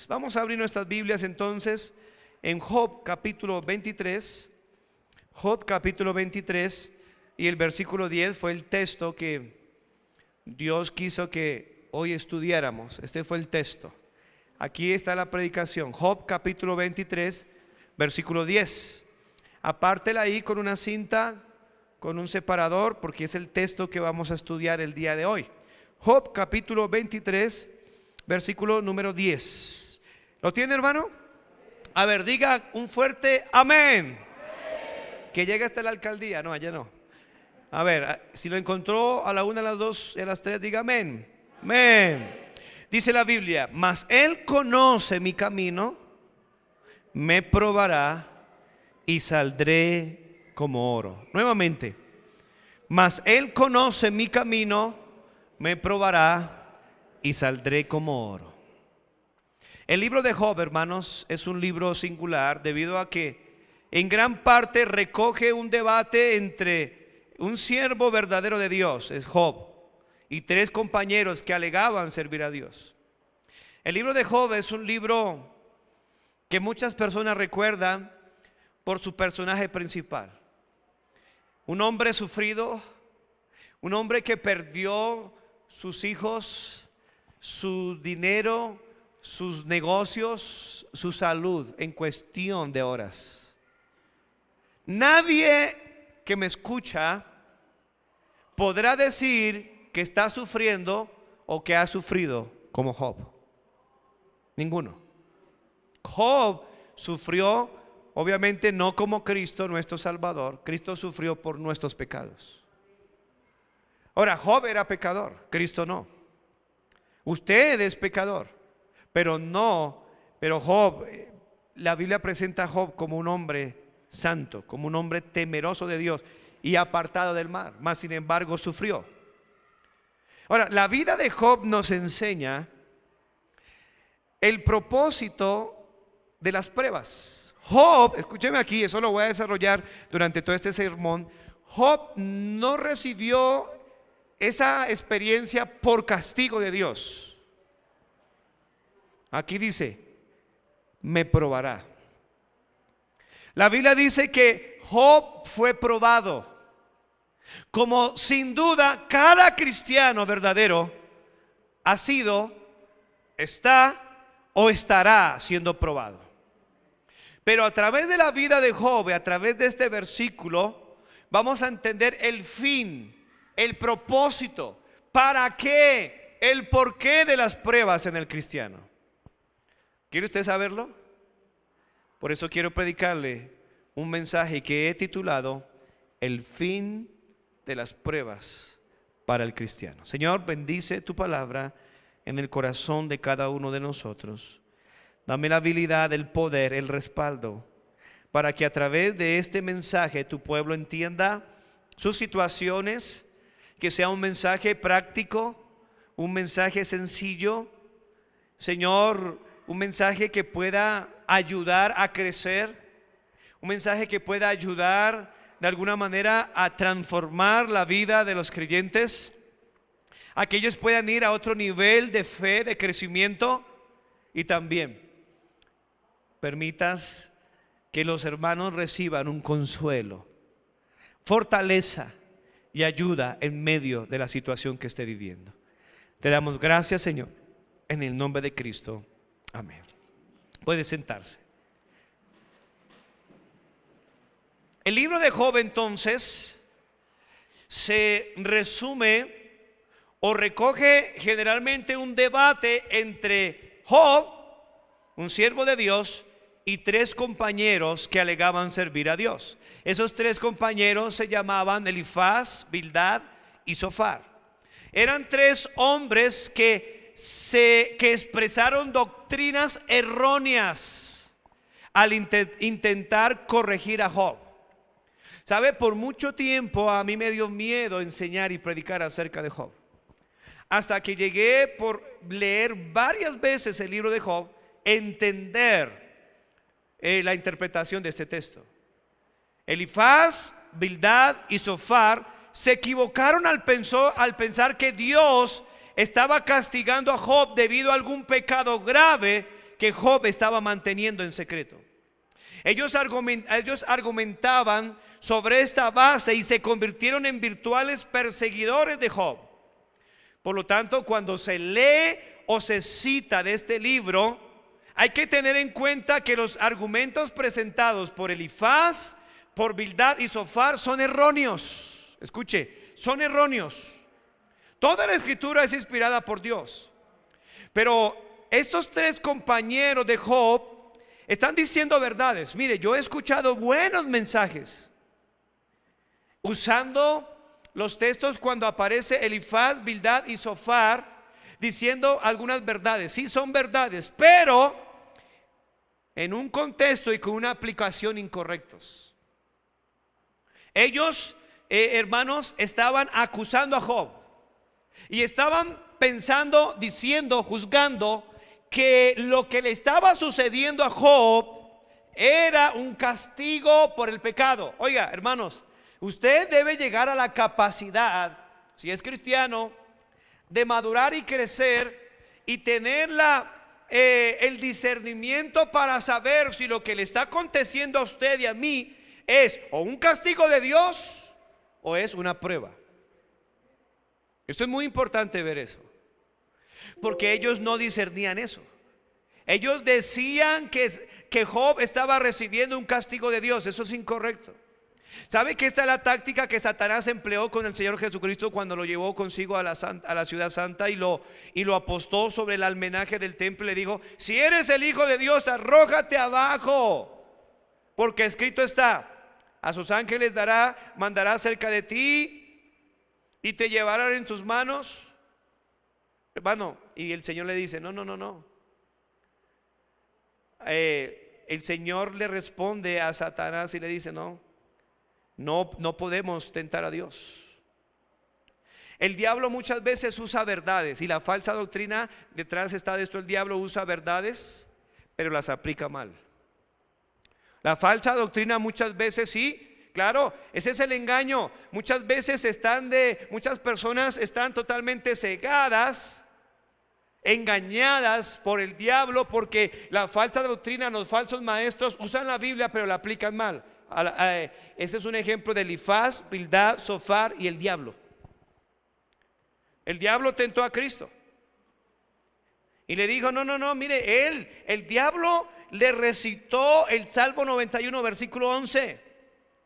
Vamos a abrir nuestras Biblias entonces en Job capítulo 23. Job capítulo 23 y el versículo 10 fue el texto que Dios quiso que hoy estudiáramos. Este fue el texto. Aquí está la predicación. Job capítulo 23 versículo 10. Apártela ahí con una cinta, con un separador, porque es el texto que vamos a estudiar el día de hoy. Job capítulo 23 versículo número 10. ¿Lo tiene, hermano? A ver, diga un fuerte amén. Que llegue hasta la alcaldía. No, allá no. A ver, si lo encontró a la una, a las dos, a las tres, diga amén. Amén. Dice la Biblia: mas Él conoce mi camino, me probará y saldré como oro. Nuevamente: mas Él conoce mi camino, me probará y saldré como oro. El libro de Job, hermanos, es un libro singular debido a que en gran parte recoge un debate entre un siervo verdadero de Dios, es Job, y tres compañeros que alegaban servir a Dios. El libro de Job es un libro que muchas personas recuerdan por su personaje principal. Un hombre sufrido, un hombre que perdió sus hijos, su dinero, sus negocios, su salud en cuestión de horas. Nadie que me escucha podrá decir que está sufriendo o que ha sufrido como Job. Ninguno. Job sufrió, obviamente no como Cristo nuestro Salvador. Cristo sufrió por nuestros pecados. Ahora, Job era pecador, Cristo no. Usted es pecador, pero Job, la Biblia presenta a Job como un hombre santo, como un hombre temeroso de Dios y apartado del mal, mas sin embargo sufrió. Ahora, la vida de Job nos enseña el propósito de las pruebas. Job, escúcheme aquí, eso lo voy a desarrollar durante todo este sermón. Job no recibió esa experiencia por castigo de Dios. Aquí dice: me probará. La Biblia dice que Job fue probado, como sin duda cada cristiano verdadero ha sido, está o estará siendo probado. Pero a través de la vida de Job, a través de este versículo, vamos a entender el fin, el propósito, para qué, el porqué de las pruebas en el cristiano. ¿Quiere usted saberlo? Por eso quiero predicarle un mensaje que he titulado: el fin de las pruebas para el cristiano. Señor, bendice tu palabra en el corazón de cada uno de nosotros. Dame la habilidad, el poder, el respaldo, para que a través de este mensaje tu pueblo entienda sus situaciones, que sea un mensaje práctico, un mensaje sencillo, Señor, un mensaje que pueda ayudar a crecer, un mensaje que pueda ayudar de alguna manera a transformar la vida de los creyentes, a que ellos puedan ir a otro nivel de fe, de crecimiento. Y también permitas que los hermanos reciban un consuelo, fortaleza y ayuda en medio de la situación que esté viviendo. Te damos gracias, Señor, en el nombre de Cristo. Amén. Puede sentarse. El libro de Job entonces se resume o recoge generalmente un debate entre Job, un siervo de Dios, y tres compañeros que alegaban servir a Dios. Esos tres compañeros se llamaban Elifaz, Bildad y Zofar. Eran tres hombres que expresaron doctrinas erróneas al intentar corregir a Job. ¿Sabe? Por mucho tiempo a mí me dio miedo enseñar y predicar acerca de Job, hasta que llegué, por leer varias veces el libro de Job, entender la interpretación de este texto. Elifaz, Bildad y Zofar se equivocaron al pensar que Dios estaba castigando a Job debido a algún pecado grave que Job estaba manteniendo en secreto. Ellos argumentaban sobre esta base y se convirtieron en virtuales perseguidores de Job. Por lo tanto, cuando se lee o se cita de este libro, hay que tener en cuenta que los argumentos presentados por Elifaz, por Bildad y Zofar son erróneos. Escuche, son erróneos. Toda la escritura es inspirada por Dios, pero estos tres compañeros de Job están diciendo verdades. Mire, yo he escuchado buenos mensajes usando los textos cuando aparece Elifaz, Bildad y Zofar, diciendo algunas verdades. Sí, son verdades, pero en un contexto y con una aplicación incorrectos. Ellos, hermanos, estaban acusando a Job y estaban pensando, diciendo, juzgando que lo que le estaba sucediendo a Job era un castigo por el pecado. Oiga, hermanos, usted debe llegar a la capacidad, si es cristiano, de madurar y crecer y tener el discernimiento para saber si lo que le está aconteciendo a usted y a mí es o un castigo de Dios o es una prueba. Esto es muy importante ver eso, porque ellos no discernían eso. Ellos decían que Job estaba recibiendo un castigo de Dios. Eso es incorrecto. ¿Sabe que esta es la táctica que Satanás empleó con el Señor Jesucristo cuando lo llevó consigo a la ciudad santa y lo apostó sobre el almenaje del templo? Le dijo: si eres el Hijo de Dios, arrójate abajo, porque escrito está: a sus ángeles mandará cerca de ti y te llevarán en sus manos. Hermano, y el Señor le dice: no. El Señor le responde a Satanás y le dice: no podemos tentar a Dios. El diablo muchas veces usa verdades, y la falsa doctrina detrás está de esto. El diablo usa verdades, pero las aplica mal. La falsa doctrina muchas veces, sí, claro, ese es el engaño. Muchas veces muchas personas están totalmente cegadas, engañadas por el diablo, porque la falsa doctrina, los falsos maestros usan la Biblia pero la aplican mal. Ese es un ejemplo de Elifaz, Bildad, Zofar y el diablo. El diablo tentó a Cristo y le dijo: no, mire, el diablo le recitó el Salmo 91 versículo 11: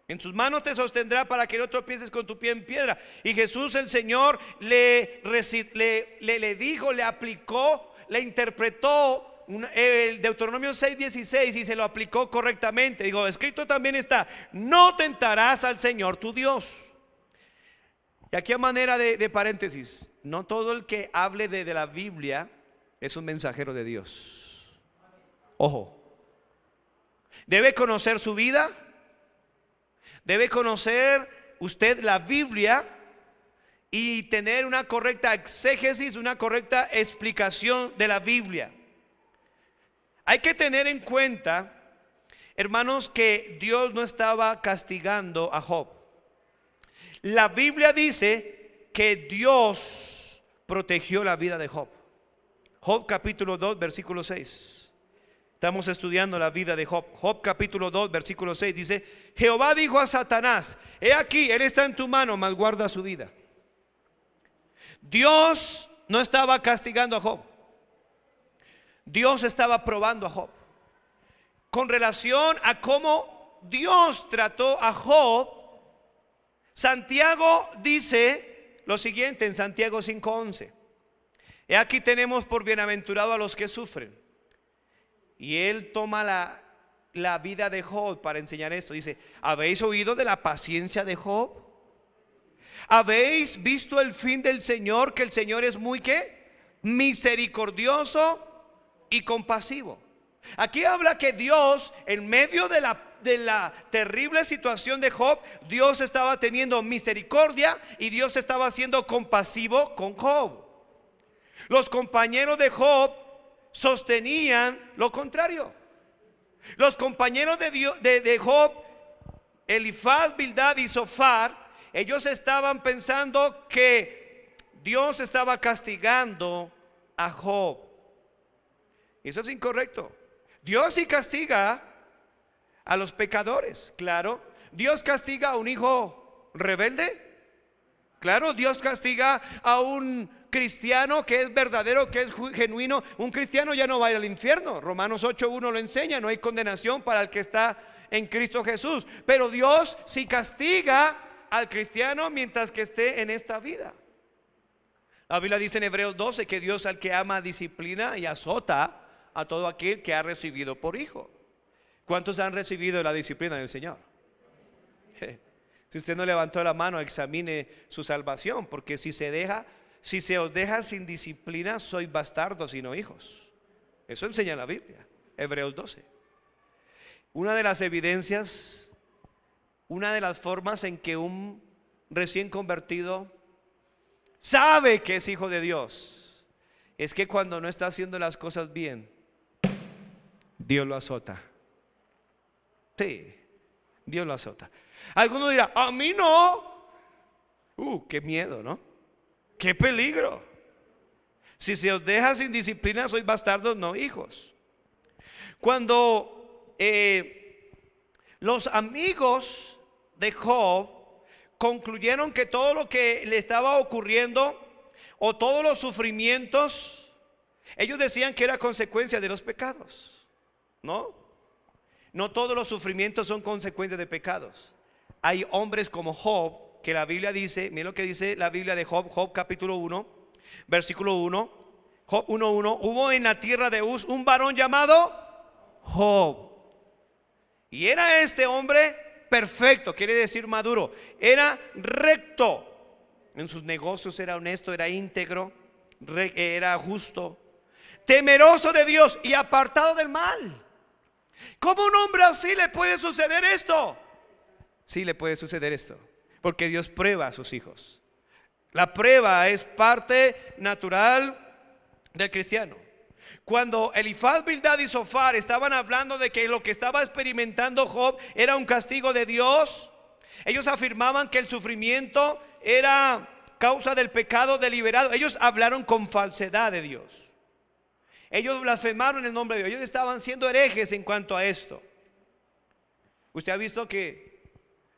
en sus manos te sostendrá para que no tropieces con tu pie en piedra. Y Jesús, el Señor, le dijo, le aplicó, le interpretó el Deuteronomio 6:16 y se lo aplicó correctamente. Digo, escrito también está: no tentarás al Señor tu Dios. Y aquí, a manera de paréntesis, no todo el que hable de la Biblia es un mensajero de Dios. Ojo, debe conocer su vida. Debe conocer usted la Biblia y tener una correcta exégesis, una correcta explicación de la Biblia. Hay que tener en cuenta, hermanos, que Dios no estaba castigando a Job. La Biblia dice que Dios protegió la vida de Job. Job capítulo 2 versículo 6. Estamos estudiando la vida de Job. Job capítulo 2 versículo 6 dice: Jehová dijo a Satanás: he aquí, él está en tu mano, mas guarda su vida. Dios no estaba castigando a Job. Dios estaba probando a Job con relación a cómo Dios trató a Job. Santiago dice lo siguiente en Santiago 5:11: he aquí tenemos por bienaventurado a los que sufren. Y él toma la vida de Job para enseñar esto. Dice: ¿habéis oído de la paciencia de Job? ¿Habéis visto el fin del Señor? Que el Señor es muy misericordioso y compasivo. Aquí habla que Dios, en medio de la terrible situación de Job, Dios estaba teniendo misericordia y Dios estaba siendo compasivo con Job. Los compañeros de Job sostenían lo contrario. Los compañeros de Job, Elifaz, Bildad y Zofar, ellos estaban pensando que Dios estaba castigando a Job. Eso es incorrecto. Dios sí castiga a los pecadores, claro. Dios castiga a un hijo rebelde, claro. Dios castiga a un cristiano que es verdadero, que es genuino. Un cristiano ya no va a ir al infierno. Romanos 8:1 lo enseña. No hay condenación para el que está en Cristo Jesús. Pero Dios sí castiga al cristiano mientras que esté en esta vida. La Biblia dice en Hebreos 12 que Dios al que ama disciplina y azota a todo aquel que ha recibido por hijo. ¿Cuántos han recibido la disciplina del Señor? Si usted no levantó la mano, examine su salvación, porque si se os deja sin disciplina, sois bastardos y no hijos. Eso enseña la Biblia, Hebreos 12. Una de las evidencias, una de las formas en que un recién convertido sabe que es hijo de Dios, es que cuando no está haciendo las cosas bien, Dios lo azota. Sí, Dios lo azota. Alguno dirá, a mí no. Qué miedo, ¿no? Qué peligro. Si se os deja sin disciplina, sois bastardos, no hijos. Cuando los amigos de Job concluyeron que todo lo que le estaba ocurriendo, o todos los sufrimientos, ellos decían que era consecuencia de los pecados. No todos los sufrimientos son consecuencia de pecados. Hay hombres como Job, que la Biblia dice, miren lo que dice la Biblia de Job, Job capítulo 1, versículo 1, Job 1:1, hubo en la tierra de Uz un varón llamado Job. Y era este hombre perfecto, quiere decir maduro, era recto, en sus negocios era honesto, era íntegro, era justo, temeroso de Dios y apartado del mal. ¿Cómo a un hombre así le puede suceder esto? Sí le puede suceder esto, porque Dios prueba a sus hijos. La prueba es parte natural del cristiano. Cuando Elifaz, Bildad y Zofar estaban hablando de que lo que estaba experimentando Job era un castigo de Dios, ellos afirmaban que el sufrimiento era causa del pecado deliberado. Ellos hablaron con falsedad de Dios. Ellos blasfemaron el nombre de Dios. Ellos estaban siendo herejes en cuanto a esto. ¿Usted ha visto que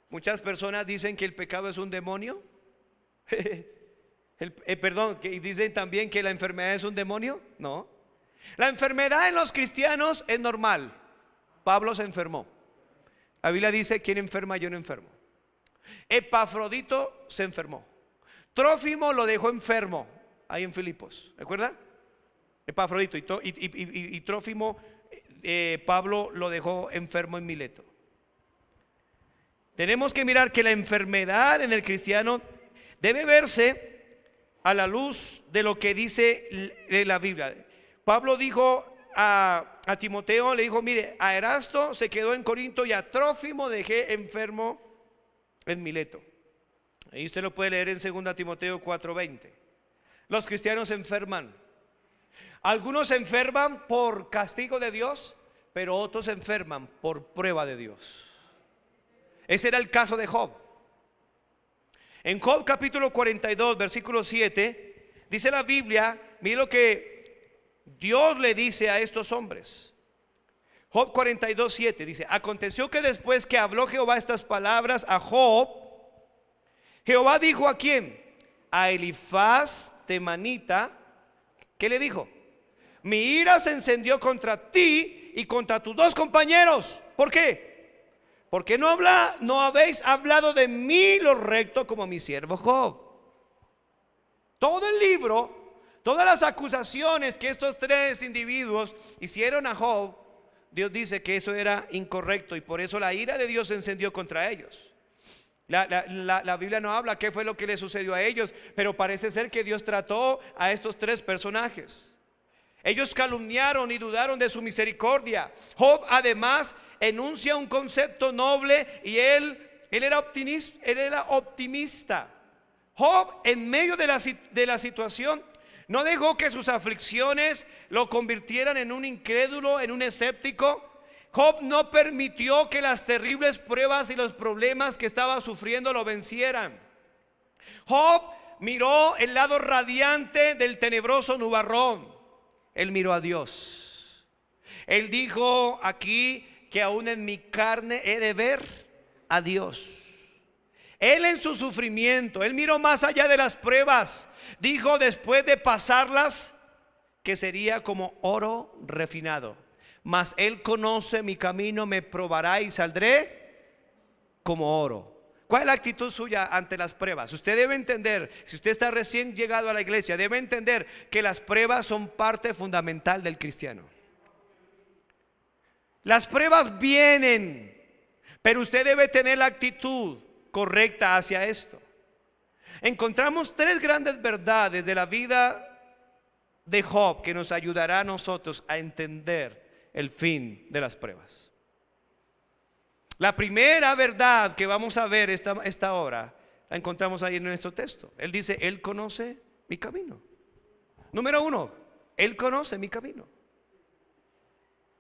muchas personas dicen que el pecado es un demonio? Perdón, que dicen también que la enfermedad es un demonio. No. La enfermedad en los cristianos es normal. Pablo se enfermó. La Biblia dice: ¿quién enferma? Yo no enfermo. Epafrodito se enfermó. Trófimo lo dejó enfermo ahí en Filipos, ¿recuerda? Epafrodito y Trófimo, Pablo lo dejó enfermo en Mileto. Tenemos que mirar que la enfermedad en el cristiano debe verse a la luz de lo que dice la Biblia. Pablo dijo a Timoteo, le dijo: mire, a Erasto se quedó en Corinto y a Trófimo dejé enfermo en Mileto. Ahí usted lo puede leer en 2 Timoteo 4:20. Los cristianos se enferman. Algunos se enferman por castigo de Dios, pero otros se enferman por prueba de Dios. Ese era el caso de Job. En Job capítulo 42 versículo 7 dice la Biblia, mire lo que Dios le dice a estos hombres. Job 42:7 dice: aconteció que después que habló Jehová estas palabras a Job, Jehová dijo ¿a quién? A Elifaz temanita. ¿Qué le dijo? Mi ira se encendió contra ti y contra tus dos compañeros. ¿Por qué? Porque no habéis hablado de mí lo recto como mi siervo Job. Todo el libro, todas las acusaciones que estos tres individuos hicieron a Job, Dios dice que eso era incorrecto, y por eso la ira de Dios se encendió contra ellos. La Biblia no habla qué fue lo que le sucedió a ellos, pero parece ser que Dios trató a estos tres personajes. Ellos calumniaron y dudaron de su misericordia. Job además enuncia un concepto noble, y él era optimista. Job, en medio de la situación, no dejó que sus aflicciones lo convirtieran en un incrédulo, en un escéptico. Job no permitió que las terribles pruebas y los problemas que estaba sufriendo lo vencieran. Job miró el lado radiante del tenebroso nubarrón. Él miró a Dios. Él dijo aquí que aún en mi carne he de ver a Dios. Él en su sufrimiento, él miró más allá de las pruebas. Dijo después de pasarlas que sería como oro refinado. Mas él conoce mi camino, me probará y saldré como oro. ¿Cuál es la actitud suya ante las pruebas? Usted debe entender, si usted está recién llegado a la iglesia, debe entender que las pruebas son parte fundamental del cristiano. Las pruebas vienen, pero usted debe tener la actitud correcta hacia esto. Encontramos tres grandes verdades de la vida de Job que nos ayudará a nosotros a entender el fin de las pruebas. La primera verdad que vamos a ver esta hora la encontramos ahí en nuestro texto. Él dice, Él conoce mi camino. Número uno, Él conoce mi camino.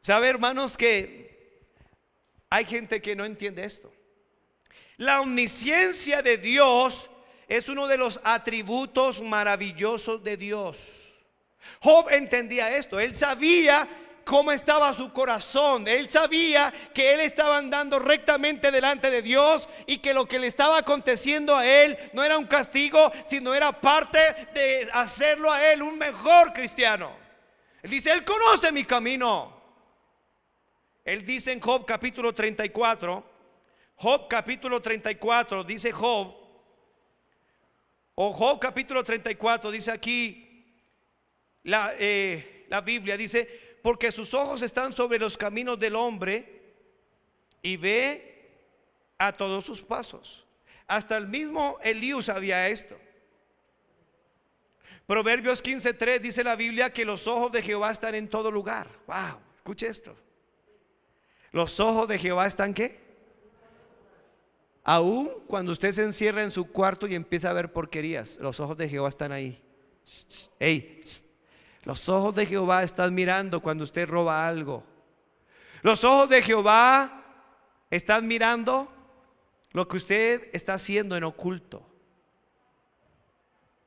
¿Sabe, hermanos, que hay gente que no entiende esto? La omnisciencia de Dios es uno de los atributos maravillosos de Dios. Job entendía esto. Él sabía cómo estaba su corazón. Él sabía que él estaba andando rectamente delante de Dios y que lo que le estaba aconteciendo a él no era un castigo, sino era parte de hacerlo a él un mejor cristiano. Él dice, Él conoce mi camino. Él dice en Job capítulo 34, Job capítulo 34, dice Job, o Job capítulo 34, dice aquí la Biblia, dice, porque sus ojos están sobre los caminos del hombre y ve a todos sus pasos. Hasta el mismo Eliú sabía esto. Proverbios 15:3 dice la Biblia que los ojos de Jehová están en todo lugar. Wow, escuche esto. Los ojos de Jehová están ¿qué? Aún cuando usted se encierra en su cuarto y empieza a ver porquerías, los ojos de Jehová están ahí. Hey, los ojos de Jehová están mirando cuando usted roba algo. Los ojos de Jehová están mirando lo que usted está haciendo en oculto.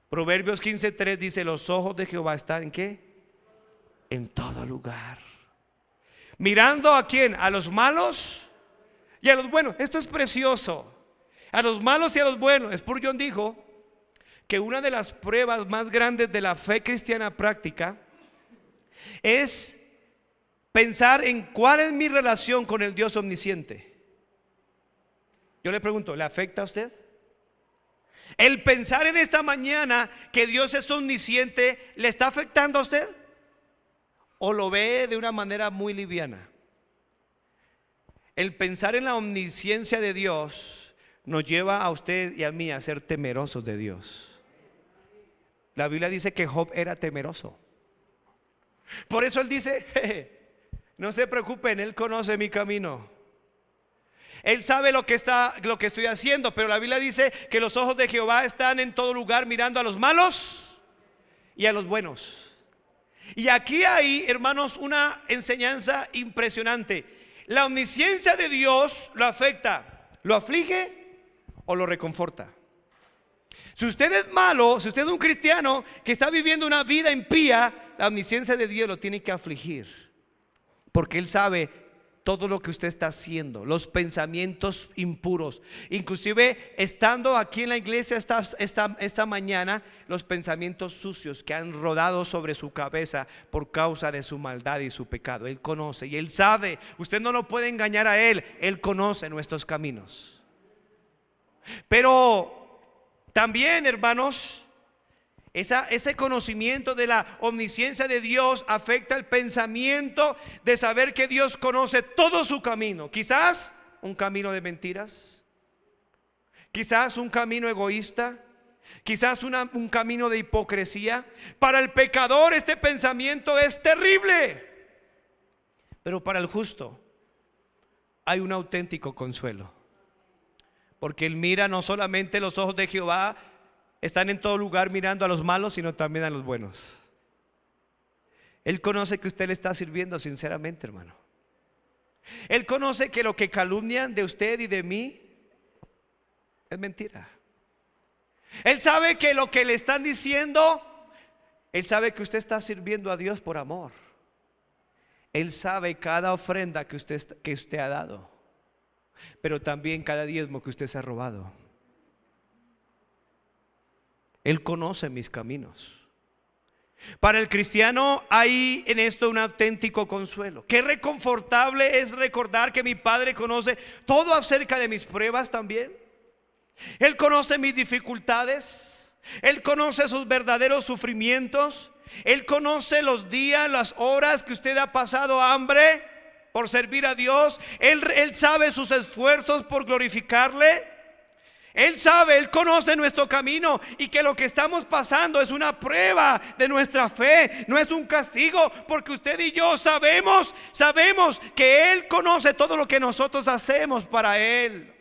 Proverbios 15:3 dice, los ojos de Jehová están ¿en qué? En todo lugar. Mirando ¿a quién? A los malos y a los buenos. Esto es precioso. A los malos y a los buenos. Spurgeon dijo que una de las pruebas más grandes de la fe cristiana práctica es pensar en cuál es mi relación con el Dios omnisciente. Yo le pregunto, ¿le afecta a usted? El pensar en esta mañana que Dios es omnisciente, ¿le está afectando a usted? ¿O lo ve de una manera muy liviana? El pensar en la omnisciencia de Dios nos lleva a usted y a mí a ser temerosos de Dios. La Biblia dice que Job era temeroso. Por eso él dice, no se preocupen, Él conoce mi camino. Él sabe lo que estoy haciendo, pero la Biblia dice que los ojos de Jehová están en todo lugar mirando a los malos y a los buenos. Y aquí hay, hermanos, una enseñanza impresionante. La omnisciencia de Dios lo afecta, lo aflige o lo reconforta. Si usted es malo, si usted es un cristiano que está viviendo una vida impía, la omnisciencia de Dios lo tiene que afligir, porque Él sabe todo lo que usted está haciendo, los pensamientos impuros. Inclusive estando aquí en la iglesia esta mañana, los pensamientos sucios que han rodado sobre su cabeza por causa de su maldad y su pecado. Él conoce y Él sabe. Usted no lo puede engañar a Él. Él conoce nuestros caminos. Pero también, hermanos, ese conocimiento de la omnisciencia de Dios afecta el pensamiento de saber que Dios conoce todo su camino. Quizás un camino de mentiras, quizás un camino egoísta, quizás un camino de hipocresía. Para el pecador este pensamiento es terrible, pero para el justo hay un auténtico consuelo, porque él mira, no solamente los ojos de Jehová están en todo lugar mirando a los malos, sino también a los buenos. Él conoce que usted le está sirviendo sinceramente, hermano. Él conoce que lo que calumnian de usted y de mí es mentira. Él sabe que lo que le están diciendo, Él sabe que usted está sirviendo a Dios por amor. Él sabe cada ofrenda que usted ha dado, pero también cada diezmo que usted se ha robado. Él conoce mis caminos. Para el cristiano hay en esto un auténtico consuelo. Qué reconfortable es recordar que mi Padre conoce todo acerca de mis pruebas también. Él conoce mis dificultades. Él conoce sus verdaderos sufrimientos. Él conoce los días, las horas que usted ha pasado hambre por servir a Dios. Él sabe sus esfuerzos por glorificarle. Él sabe, Él conoce nuestro camino, y que lo que estamos pasando es una prueba de nuestra fe, no es un castigo, porque usted y yo sabemos que Él conoce todo lo que nosotros hacemos para Él.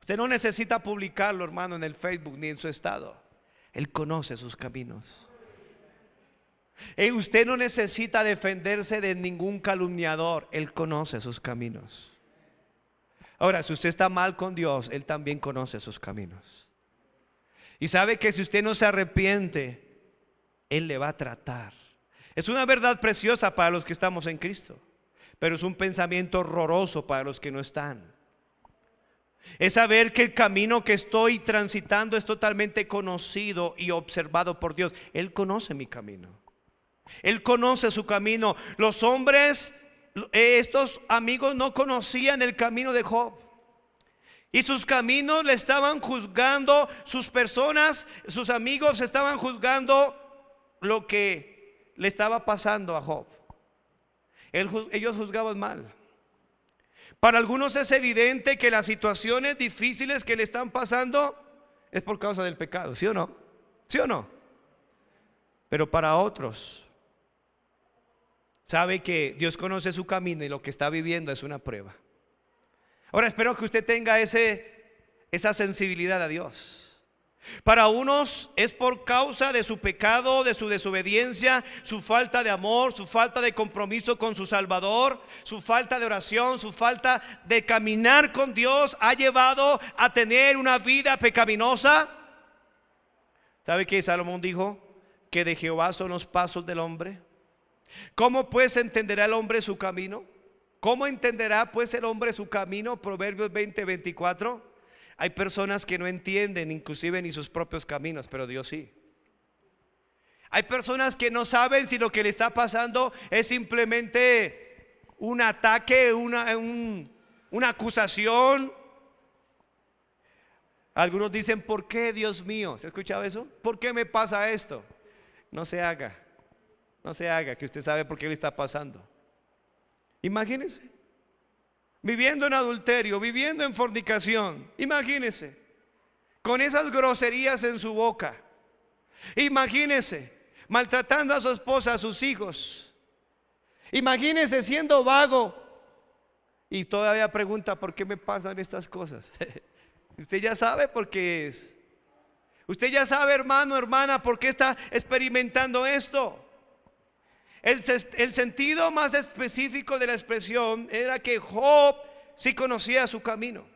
Usted no necesita publicarlo, hermano, en el Facebook ni en su estado. Él conoce sus caminos. Usted no necesita defenderse de ningún calumniador. Él conoce sus caminos. Ahora, si usted está mal con Dios, Él también conoce sus caminos. Y sabe que si usted no se arrepiente, Él le va a tratar. Es una verdad preciosa para los que estamos en Cristo, pero es un pensamiento horroroso para los que no están. Es saber que el camino que estoy transitando es totalmente conocido y observado por Dios. Él conoce mi camino. Él conoce su camino. Los hombres, estos amigos, no conocían el camino de Job, y sus caminos le estaban juzgando. Sus personas, sus amigos, estaban juzgando lo que le estaba pasando a Job. Ellos juzgaban mal. Para algunos es evidente que las situaciones difíciles que le están pasando es por causa del pecado, ¿sí o no? ¿Sí o no? Pero para otros, sabe que Dios conoce su camino y lo que está viviendo es una prueba. Ahora, espero que usted tenga esa sensibilidad a Dios. Para unos es por causa de su pecado, de su desobediencia, su falta de amor, su falta de compromiso con su Salvador, su falta de oración, su falta de caminar con Dios ha llevado a tener una vida pecaminosa. ¿Sabe qué Salomón dijo? Que de Jehová son los pasos del hombre. ¿Cómo pues entenderá el hombre su camino? ¿Cómo entenderá pues el hombre su camino? Proverbios 20:24. Hay personas que no entienden inclusive ni sus propios caminos, pero Dios sí. Hay personas que no saben si lo que le está pasando es simplemente un ataque, una acusación. Algunos dicen: ¿por qué, Dios mío? ¿Se ha escuchado eso? ¿Por qué me pasa esto? No se haga que usted sabe por qué le está pasando. Imagínese, viviendo en adulterio, viviendo en fornicación. Imagínese, con esas groserías en su boca. Imagínese, maltratando a su esposa, a sus hijos. Imagínese siendo vago y todavía pregunta: ¿por qué me pasan estas cosas? Usted ya sabe por qué es. Usted ya sabe, hermano, hermana, por qué está experimentando esto. El sentido más específico de la expresión era que Job sí conocía su camino.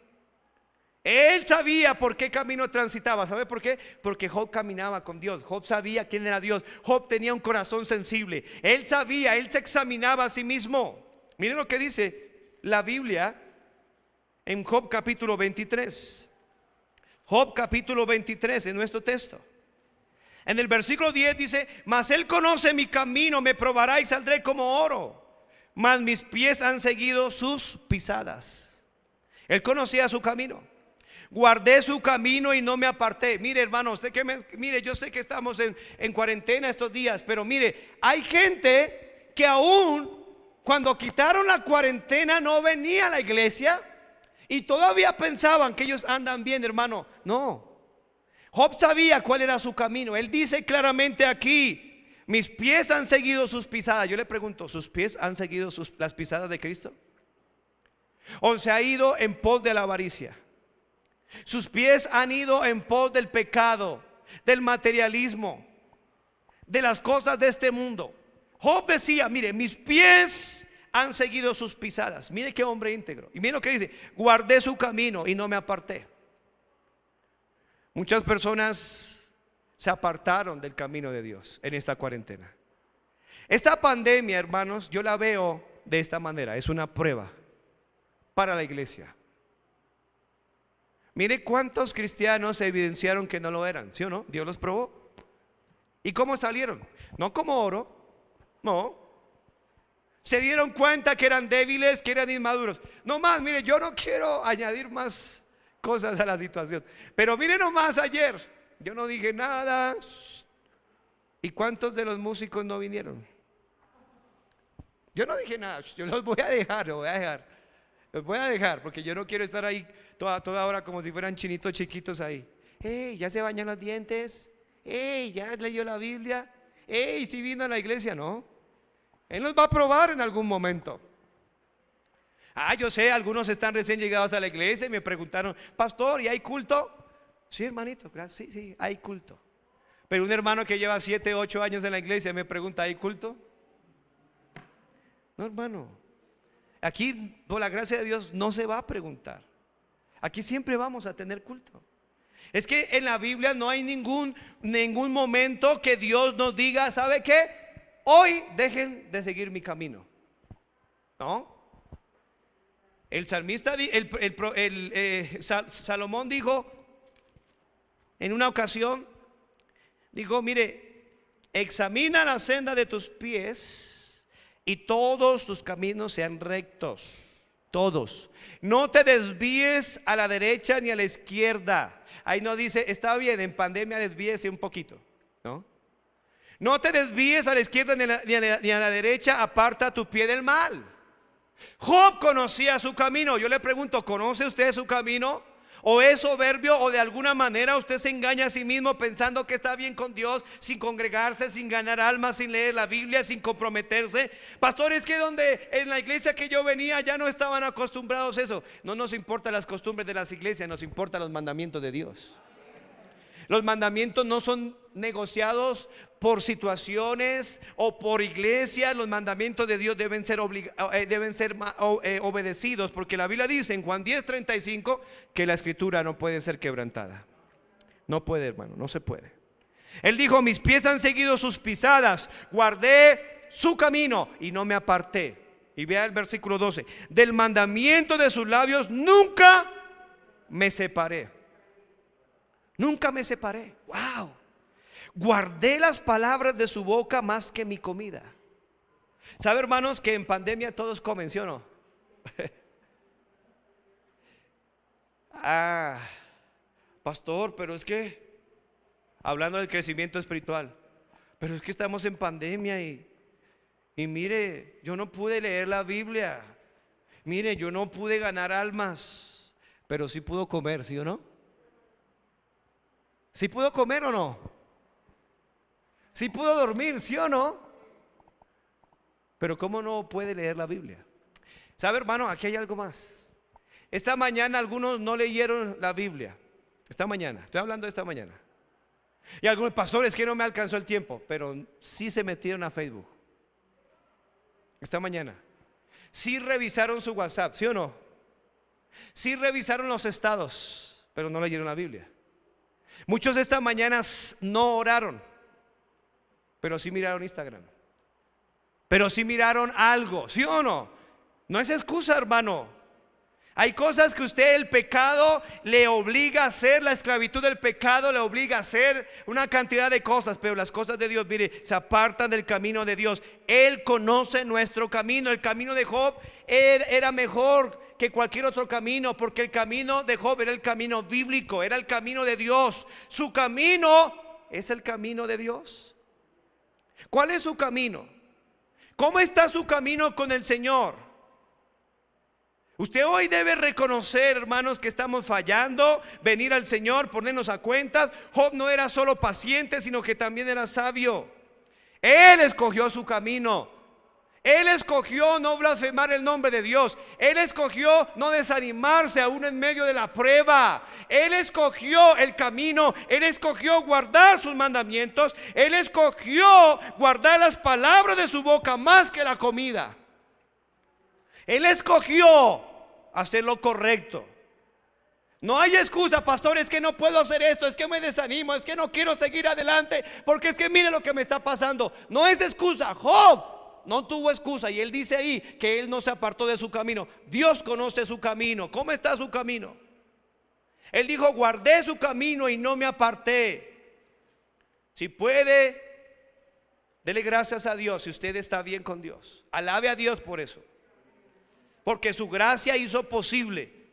Él sabía por qué camino transitaba. ¿Sabe por qué? Porque Job caminaba con Dios. Job sabía quién era Dios. Job tenía un corazón sensible. Él sabía, él se examinaba a sí mismo. Miren lo que dice la Biblia en Job capítulo 23. Job capítulo 23 en nuestro texto. En el versículo 10 dice: mas Él conoce mi camino, me probará y saldré como oro, mas mis pies han seguido sus pisadas. Él conocía su camino. Guardé su camino y no me aparté. Mire, hermano, mire, yo sé que estamos en cuarentena estos días, pero mire, hay gente que aún cuando quitaron la cuarentena no venía a la iglesia y todavía pensaban que ellos andan bien, hermano. No. Job sabía cuál era su camino. Él dice claramente aquí: mis pies han seguido sus pisadas. Yo le pregunto: ¿sus pies han seguido las pisadas de Cristo? ¿O se ha ido en pos de la avaricia? Sus pies han ido en pos del pecado, del materialismo, de las cosas de este mundo. Job decía: mire, mis pies han seguido sus pisadas. Mire qué hombre íntegro. Y mire lo que dice: guardé su camino y no me aparté. Muchas personas se apartaron del camino de Dios en esta cuarentena. Esta pandemia, hermanos, yo la veo de esta manera. Es una prueba para la iglesia. Mire cuántos cristianos se evidenciaron que no lo eran, ¿sí o no? Dios los probó. ¿Y cómo salieron? No como oro, no. Se dieron cuenta que eran débiles, que eran inmaduros. No más, mire, yo no quiero añadir más cosas a la situación, pero mire nomás ayer, yo no dije nada. ¿Y cuántos de los músicos no vinieron? Yo no dije nada. Yo los voy a dejar, los voy a dejar, porque yo no quiero estar ahí toda hora como si fueran chinitos chiquitos ahí. Hey, ¿ya se bañan los dientes? Hey, ¿ya leyó la Biblia? Hey, ¿sí vino a la iglesia? No. Él nos va a probar en algún momento. Yo sé, algunos están recién llegados a la iglesia y me preguntaron, pastor, ¿y hay culto? Sí, hermanito, gracias, sí, hay culto. Pero un hermano que lleva 7, 8 años en la iglesia me pregunta, ¿hay culto? No, hermano. Aquí, por la gracia de Dios, no se va a preguntar. Aquí siempre vamos a tener culto. Es que en la Biblia no hay ningún momento que Dios nos diga, ¿sabe qué? Hoy dejen de seguir mi camino. No. El salmista, Salomón dijo en una ocasión, dijo, mire, examina la senda de tus pies y todos tus caminos sean rectos. Todos. No te desvíes a la derecha ni a la izquierda. Ahí no dice, está bien, en pandemia desvíese un poquito. No. No te desvíes a la izquierda ni a la derecha, aparta tu pie del mal. Job conocía su camino. Yo le pregunto, ¿conoce usted su camino? ¿O es soberbio o de alguna manera usted se engaña a sí mismo pensando que está bien con Dios, sin congregarse, sin ganar almas, sin leer la Biblia, sin comprometerse? Pastor, es que donde en la iglesia que yo venía ya no estaban acostumbrados a eso. No nos importan las costumbres de las iglesias, nos importan los mandamientos de Dios. Los mandamientos no son negociados por situaciones o por iglesias. Los mandamientos de Dios deben ser obedecidos, porque la Biblia dice en Juan 10:35 que la escritura no puede ser quebrantada. No puede, hermano, no se puede. Él dijo, mis pies han seguido sus pisadas, guardé su camino y no me aparté. Y vea el versículo 12, del mandamiento de sus labios nunca me separé. Nunca me separé. Wow. Guardé las palabras de su boca más que mi comida. ¿Sabe, hermanos, que en pandemia todos comen, sí o no? Pastor, pero es que, hablando del crecimiento espiritual, pero es que estamos en pandemia y mire, yo no pude leer la Biblia. Mire, yo no pude ganar almas, pero sí pudo comer, ¿sí o no? ¿Sí pudo comer o no? ¿Sí pudo dormir, sí o no? Pero ¿cómo no puede leer la Biblia? ¿Sabe, hermano? Aquí hay algo más. Esta mañana algunos no leyeron la Biblia. Esta mañana, estoy hablando de esta mañana. Y algunos pastores que no me alcanzó el tiempo, pero sí se metieron a Facebook. Esta mañana. Sí revisaron su WhatsApp, ¿sí o no? Sí revisaron los estados, pero no leyeron la Biblia. Muchos de estas mañanas no oraron, pero sí miraron Instagram, pero sí miraron algo, ¿sí o no? No es excusa, hermano. Hay cosas que usted, el pecado le obliga a hacer, la esclavitud del pecado le obliga a hacer una cantidad de cosas, pero las cosas de Dios, mire, se apartan del camino de Dios. Él conoce nuestro camino. El camino de Job era mejor que cualquier otro camino, porque el camino de Job era el camino bíblico, era el camino de Dios. Su camino es el camino de Dios. ¿Cuál es su camino? ¿Cómo está su camino con el Señor? Usted hoy debe reconocer, hermanos, que estamos fallando, venir al Señor, ponernos a cuentas. Job no era solo paciente, sino que también era sabio. Él escogió su camino. Él escogió no blasfemar el nombre de Dios. Él escogió no desanimarse aún en medio de la prueba. Él escogió el camino. Él escogió guardar sus mandamientos. Él escogió guardar las palabras de su boca más que la comida. Él escogió hacer lo correcto. No hay excusa, pastor, es que no puedo hacer esto, es que me desanimo, es que no quiero seguir adelante, porque es que mire lo que me está pasando. No es excusa. Job no tuvo excusa, y él dice ahí que él no se apartó de su camino. Dios conoce su camino. ¿Cómo está su camino? Él dijo: guardé su camino y no me aparté. Si puede, dele gracias a Dios si usted está bien con Dios. Alabe a Dios por eso, porque su gracia hizo posible.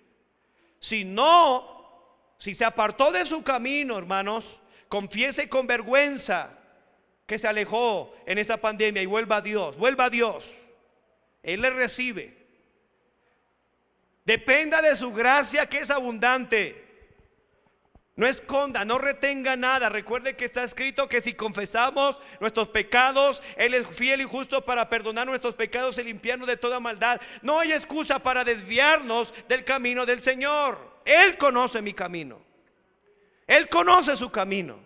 Si no, si se apartó de su camino, hermanos, confiese con vergüenza que se alejó en esa pandemia y vuelva a Dios. Vuelva a Dios. Él le recibe. Dependa de su gracia, que es abundante. No esconda, no retenga nada. Recuerde que está escrito que si confesamos nuestros pecados, Él es fiel y justo para perdonar nuestros pecados y limpiarnos de toda maldad. No hay excusa para desviarnos del camino del Señor. Él conoce mi camino. Él conoce su camino.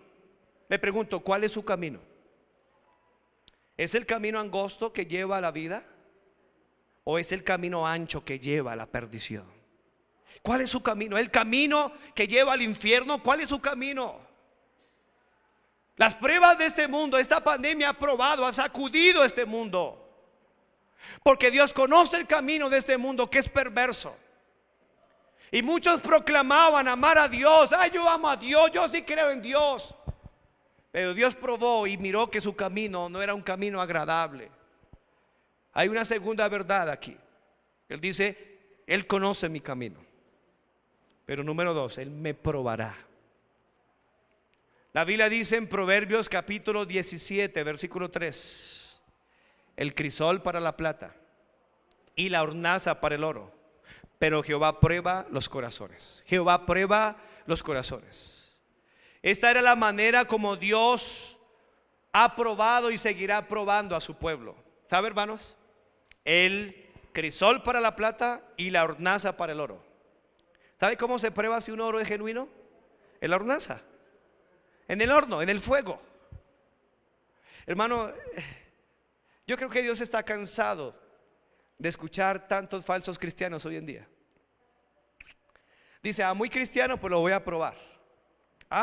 Le pregunto, ¿cuál es su camino? ¿Es el camino angosto que lleva a la vida? ¿O es el camino ancho que lleva a la perdición? ¿Cuál es su camino? ¿El camino que lleva al infierno? ¿Cuál es su camino? Las pruebas de este mundo, esta pandemia ha probado, ha sacudido este mundo, porque Dios conoce el camino de este mundo, que es perverso. Y muchos proclamaban amar a Dios. Ay, yo amo a Dios, yo sí creo en Dios. Pero Dios probó y miró que su camino no era un camino agradable. Hay una segunda verdad aquí. Él dice: Él conoce mi camino. Pero número 2, Él me probará. La Biblia dice en Proverbios capítulo 17, versículo 3: el crisol para la plata y la hornaza para el oro, pero Jehová prueba los corazones. Jehová prueba los corazones. Esta era la manera como Dios ha probado y seguirá probando a su pueblo. ¿Sabe, hermanos? El crisol para la plata y la hornaza para el oro. ¿Sabe cómo se prueba si un oro es genuino? En la hornaza, en el horno, en el fuego. Hermano, yo creo que Dios está cansado de escuchar tantos falsos cristianos hoy en día. Dice: muy cristiano, pues lo voy a probar.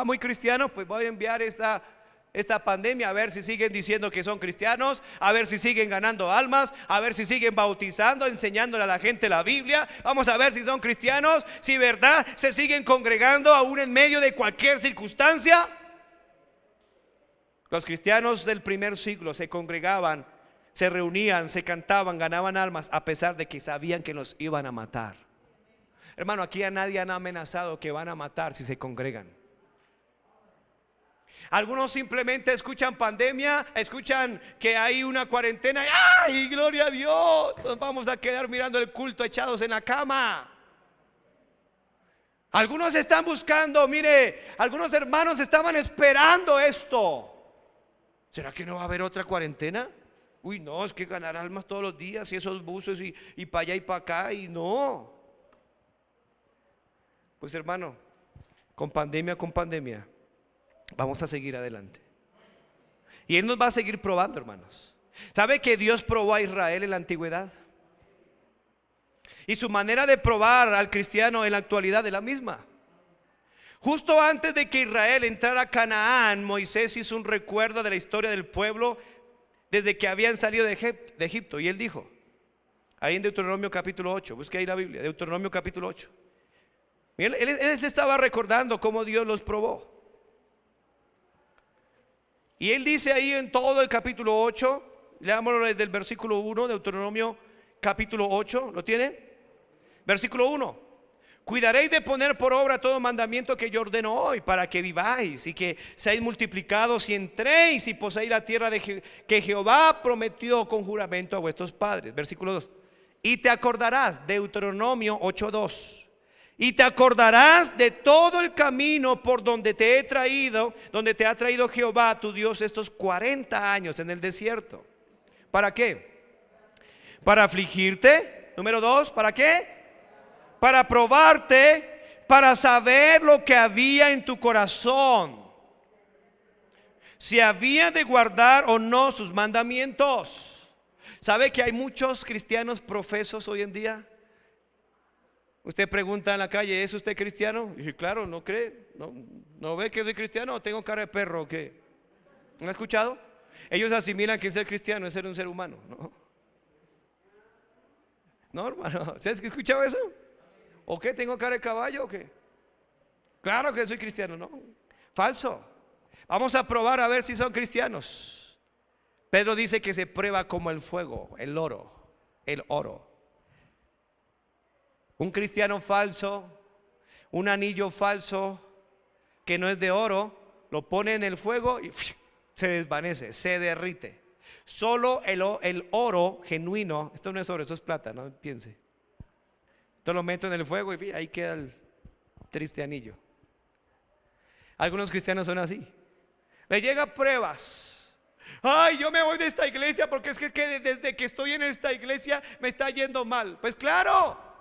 Muy cristiano, pues voy a enviar esta pandemia a ver si siguen diciendo que son cristianos, a ver si siguen ganando almas, a ver si siguen bautizando, enseñándole a la gente la Biblia. Vamos a ver si son cristianos, si verdad se siguen congregando aún en medio de cualquier circunstancia. Los cristianos del primer siglo se congregaban, se reunían, se cantaban, ganaban almas, a pesar de que sabían que los iban a matar. Hermano, aquí a nadie han amenazado que van a matar si se congregan. Algunos simplemente escuchan pandemia, escuchan que hay una cuarentena y ¡ay, gloria a Dios! Nos vamos a quedar mirando el culto echados en la cama. Algunos están buscando, mire, algunos hermanos estaban esperando esto. ¿Será que no va a haber otra cuarentena? Uy, no, es que ganar almas todos los días y esos buses y para allá y para acá, y no. Pues hermano, con pandemia, vamos a seguir adelante. Y Él nos va a seguir probando, hermanos. ¿Sabe que Dios probó a Israel en la antigüedad? Y su manera de probar al cristiano en la actualidad es la misma. Justo antes de que Israel entrara a Canaán, Moisés hizo un recuerdo de la historia del pueblo desde que habían salido de Egipto. Y él dijo, ahí en Deuteronomio capítulo 8, busque ahí la Biblia, Deuteronomio capítulo 8. Él estaba recordando cómo Dios los probó. Y él dice ahí en todo el capítulo 8, leámoslo desde el versículo 1, Deuteronomio capítulo 8, ¿lo tiene? Versículo 1: cuidaréis de poner por obra todo mandamiento que yo ordeno hoy, para que viváis y que seáis multiplicados y entréis y poseáis la tierra que Jehová prometió con juramento a vuestros padres. Versículo 2: y te acordarás, Deuteronomio 8:2, y te acordarás de todo el camino por donde te he traído, donde te ha traído Jehová tu Dios estos 40 años en el desierto. ¿Para qué? Para afligirte. Número 2, ¿para qué? Para probarte, para saber lo que había en tu corazón, si había de guardar o no sus mandamientos. ¿Sabe que hay muchos cristianos profesos hoy en día Usted pregunta en la calle, ¿es usted cristiano? Y dije, claro, ¿no cree? ¿No ve que soy cristiano o tengo cara de perro o qué? ¿No ha escuchado? Ellos asimilan que ser cristiano es ser un ser humano. No, hermano, ¿se ha escuchado eso? ¿O qué? ¿Tengo cara de caballo o qué? Claro que soy cristiano, no. Falso. Vamos a probar a ver si son cristianos. Pedro dice que se prueba como el fuego, el oro. Un cristiano falso, un anillo falso que no es de oro, lo pone en el fuego y se desvanece, se derrite. Solo el oro genuino, esto no es oro, esto es plata, no piense. Esto lo meto en el fuego y ahí queda el triste anillo. Algunos cristianos son así. Le llegan pruebas. Ay, yo me voy de esta iglesia porque es que desde que estoy en esta iglesia me está yendo mal. Pues claro.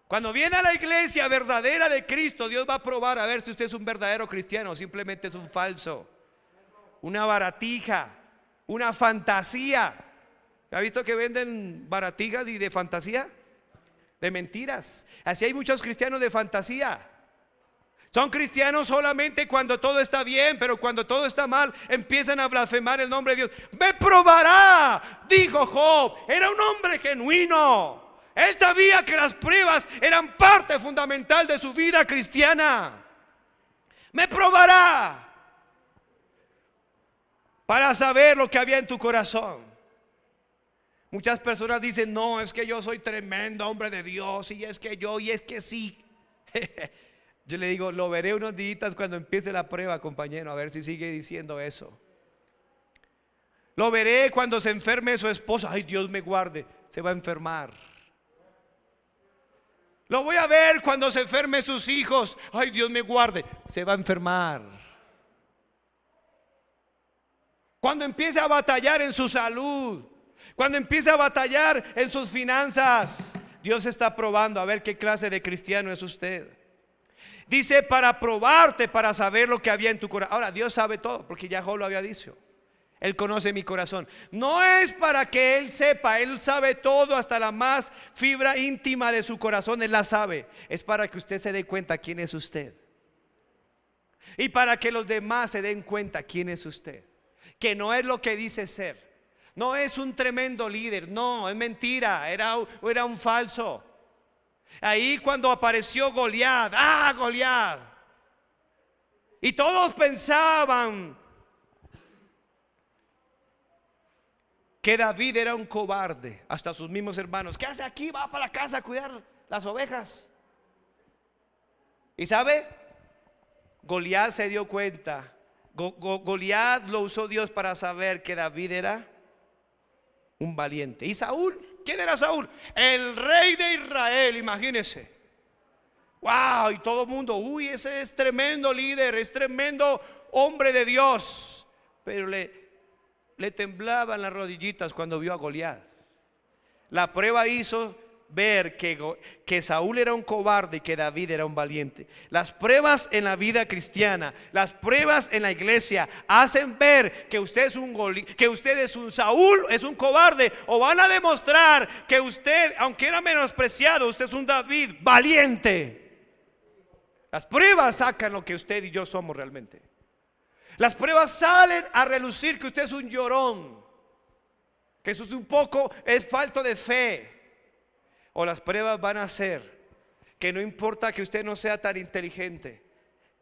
Cuando viene a la iglesia verdadera de Cristo, Dios va a probar a ver si usted es un verdadero cristiano o simplemente es un falso, una baratija, una fantasía. ¿Ha visto que venden baratijas y de fantasía? De mentiras. Así hay muchos cristianos de fantasía. Son cristianos solamente cuando todo está bien, pero cuando todo está mal empiezan a blasfemar el nombre de Dios. Me probará, dijo Job. Era un hombre genuino. Él sabía que las pruebas eran parte fundamental de su vida cristiana. Me probará para saber lo que había en tu corazón. Muchas personas dicen, no, es que yo soy tremendo hombre de Dios, y es que sí. Yo le digo, lo veré unos días cuando empiece la prueba, compañero, a ver si sigue diciendo eso. Lo veré cuando se enferme su esposa. Ay, Dios me guarde, se va a enfermar. Lo voy a ver cuando se enferme sus hijos. Ay, Dios me guarde, se va a enfermar. Cuando empiece a batallar en su salud, cuando empiece a batallar en sus finanzas, Dios está probando a ver qué clase de cristiano es usted. Dice, para probarte, para saber lo que había en tu corazón. Ahora, Dios sabe todo, porque ya Job lo había dicho. Él conoce mi corazón. No es para que Él sepa, Él sabe todo, hasta la más fibra íntima de su corazón, Él la sabe. Es para que usted se dé cuenta quién es usted. Y para que los demás se den cuenta quién es usted. Que no es lo que dice ser. No es un tremendo líder, no, es mentira, era un falso. Ahí cuando apareció Goliat, Goliat. Y todos pensaban que David era un cobarde, hasta sus mismos hermanos. ¿Qué hace aquí? Va para la casa a cuidar las ovejas. ¿Y sabe? Goliat se dio cuenta. Goliat lo usó Dios para saber que David era un valiente. ¿Y Saúl? ¿Quién era Saúl? El rey de Israel, imagínense. Wow, y todo el mundo, uy, ese es tremendo líder, es tremendo hombre de Dios. Pero le temblaban las rodillitas cuando vio a Goliat. La prueba hizo ver que Saúl era un cobarde y que David era un valiente. Las pruebas en la vida cristiana, las pruebas en la iglesia hacen ver que usted es un Saúl, es un cobarde, o van a demostrar que usted, aunque era menospreciado, usted es un David valiente. Las pruebas sacan lo que usted y yo somos realmente. Las pruebas salen a relucir que usted es un llorón, que eso es falto de fe. O las pruebas van a hacer que no importa que usted no sea tan inteligente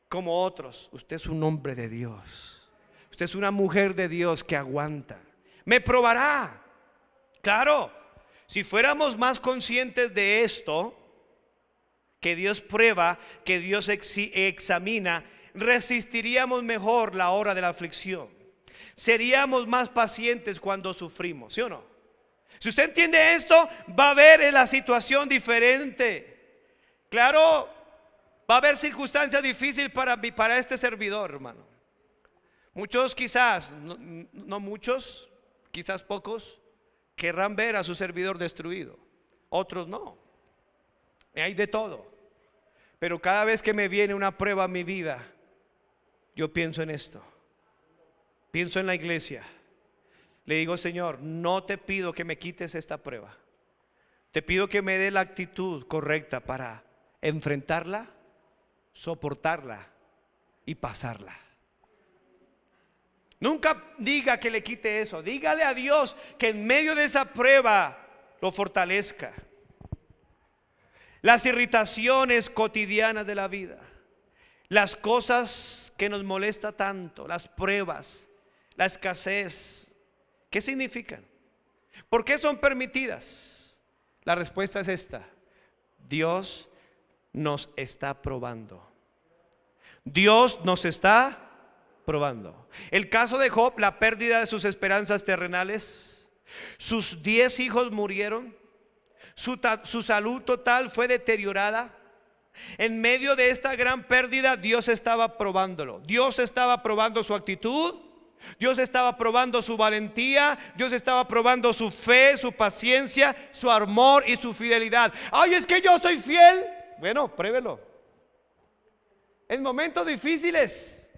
como otros, usted es un hombre de Dios. Usted es una mujer de Dios que aguanta. Me probará. Claro, si fuéramos más conscientes de esto, que Dios prueba, que Dios examina, resistiríamos mejor la hora de la aflicción. Seríamos más pacientes cuando sufrimos, ¿sí o no? Si usted entiende esto, va a ver la situación diferente. Claro, va a haber circunstancias difíciles para este servidor, hermano. Muchos quizás, no muchos, quizás pocos, querrán ver a su servidor destruido. Otros no. Hay de todo. Pero cada vez que me viene una prueba a mi vida, yo pienso en esto. Pienso en la iglesia. Le digo, Señor, no te pido que me quites esta prueba. Te pido que me dé la actitud correcta para enfrentarla, soportarla y pasarla. Nunca diga que le quite eso. Dígale a Dios que en medio de esa prueba lo fortalezca. Las irritaciones cotidianas de la vida, las cosas que nos molesta tanto, las pruebas, la escasez, ¿qué significan? ¿Por qué son permitidas? La respuesta es esta: Dios nos está probando. Dios nos está probando. El caso de Job, la pérdida de sus esperanzas terrenales, sus 10 hijos murieron, su salud total fue deteriorada. En medio de esta gran pérdida, Dios estaba probándolo. Dios estaba probando su actitud, Dios estaba probando su valentía, Dios estaba probando su fe, su paciencia, su amor y su fidelidad. Ay, es que yo soy fiel. Bueno, pruébelo en momentos difíciles.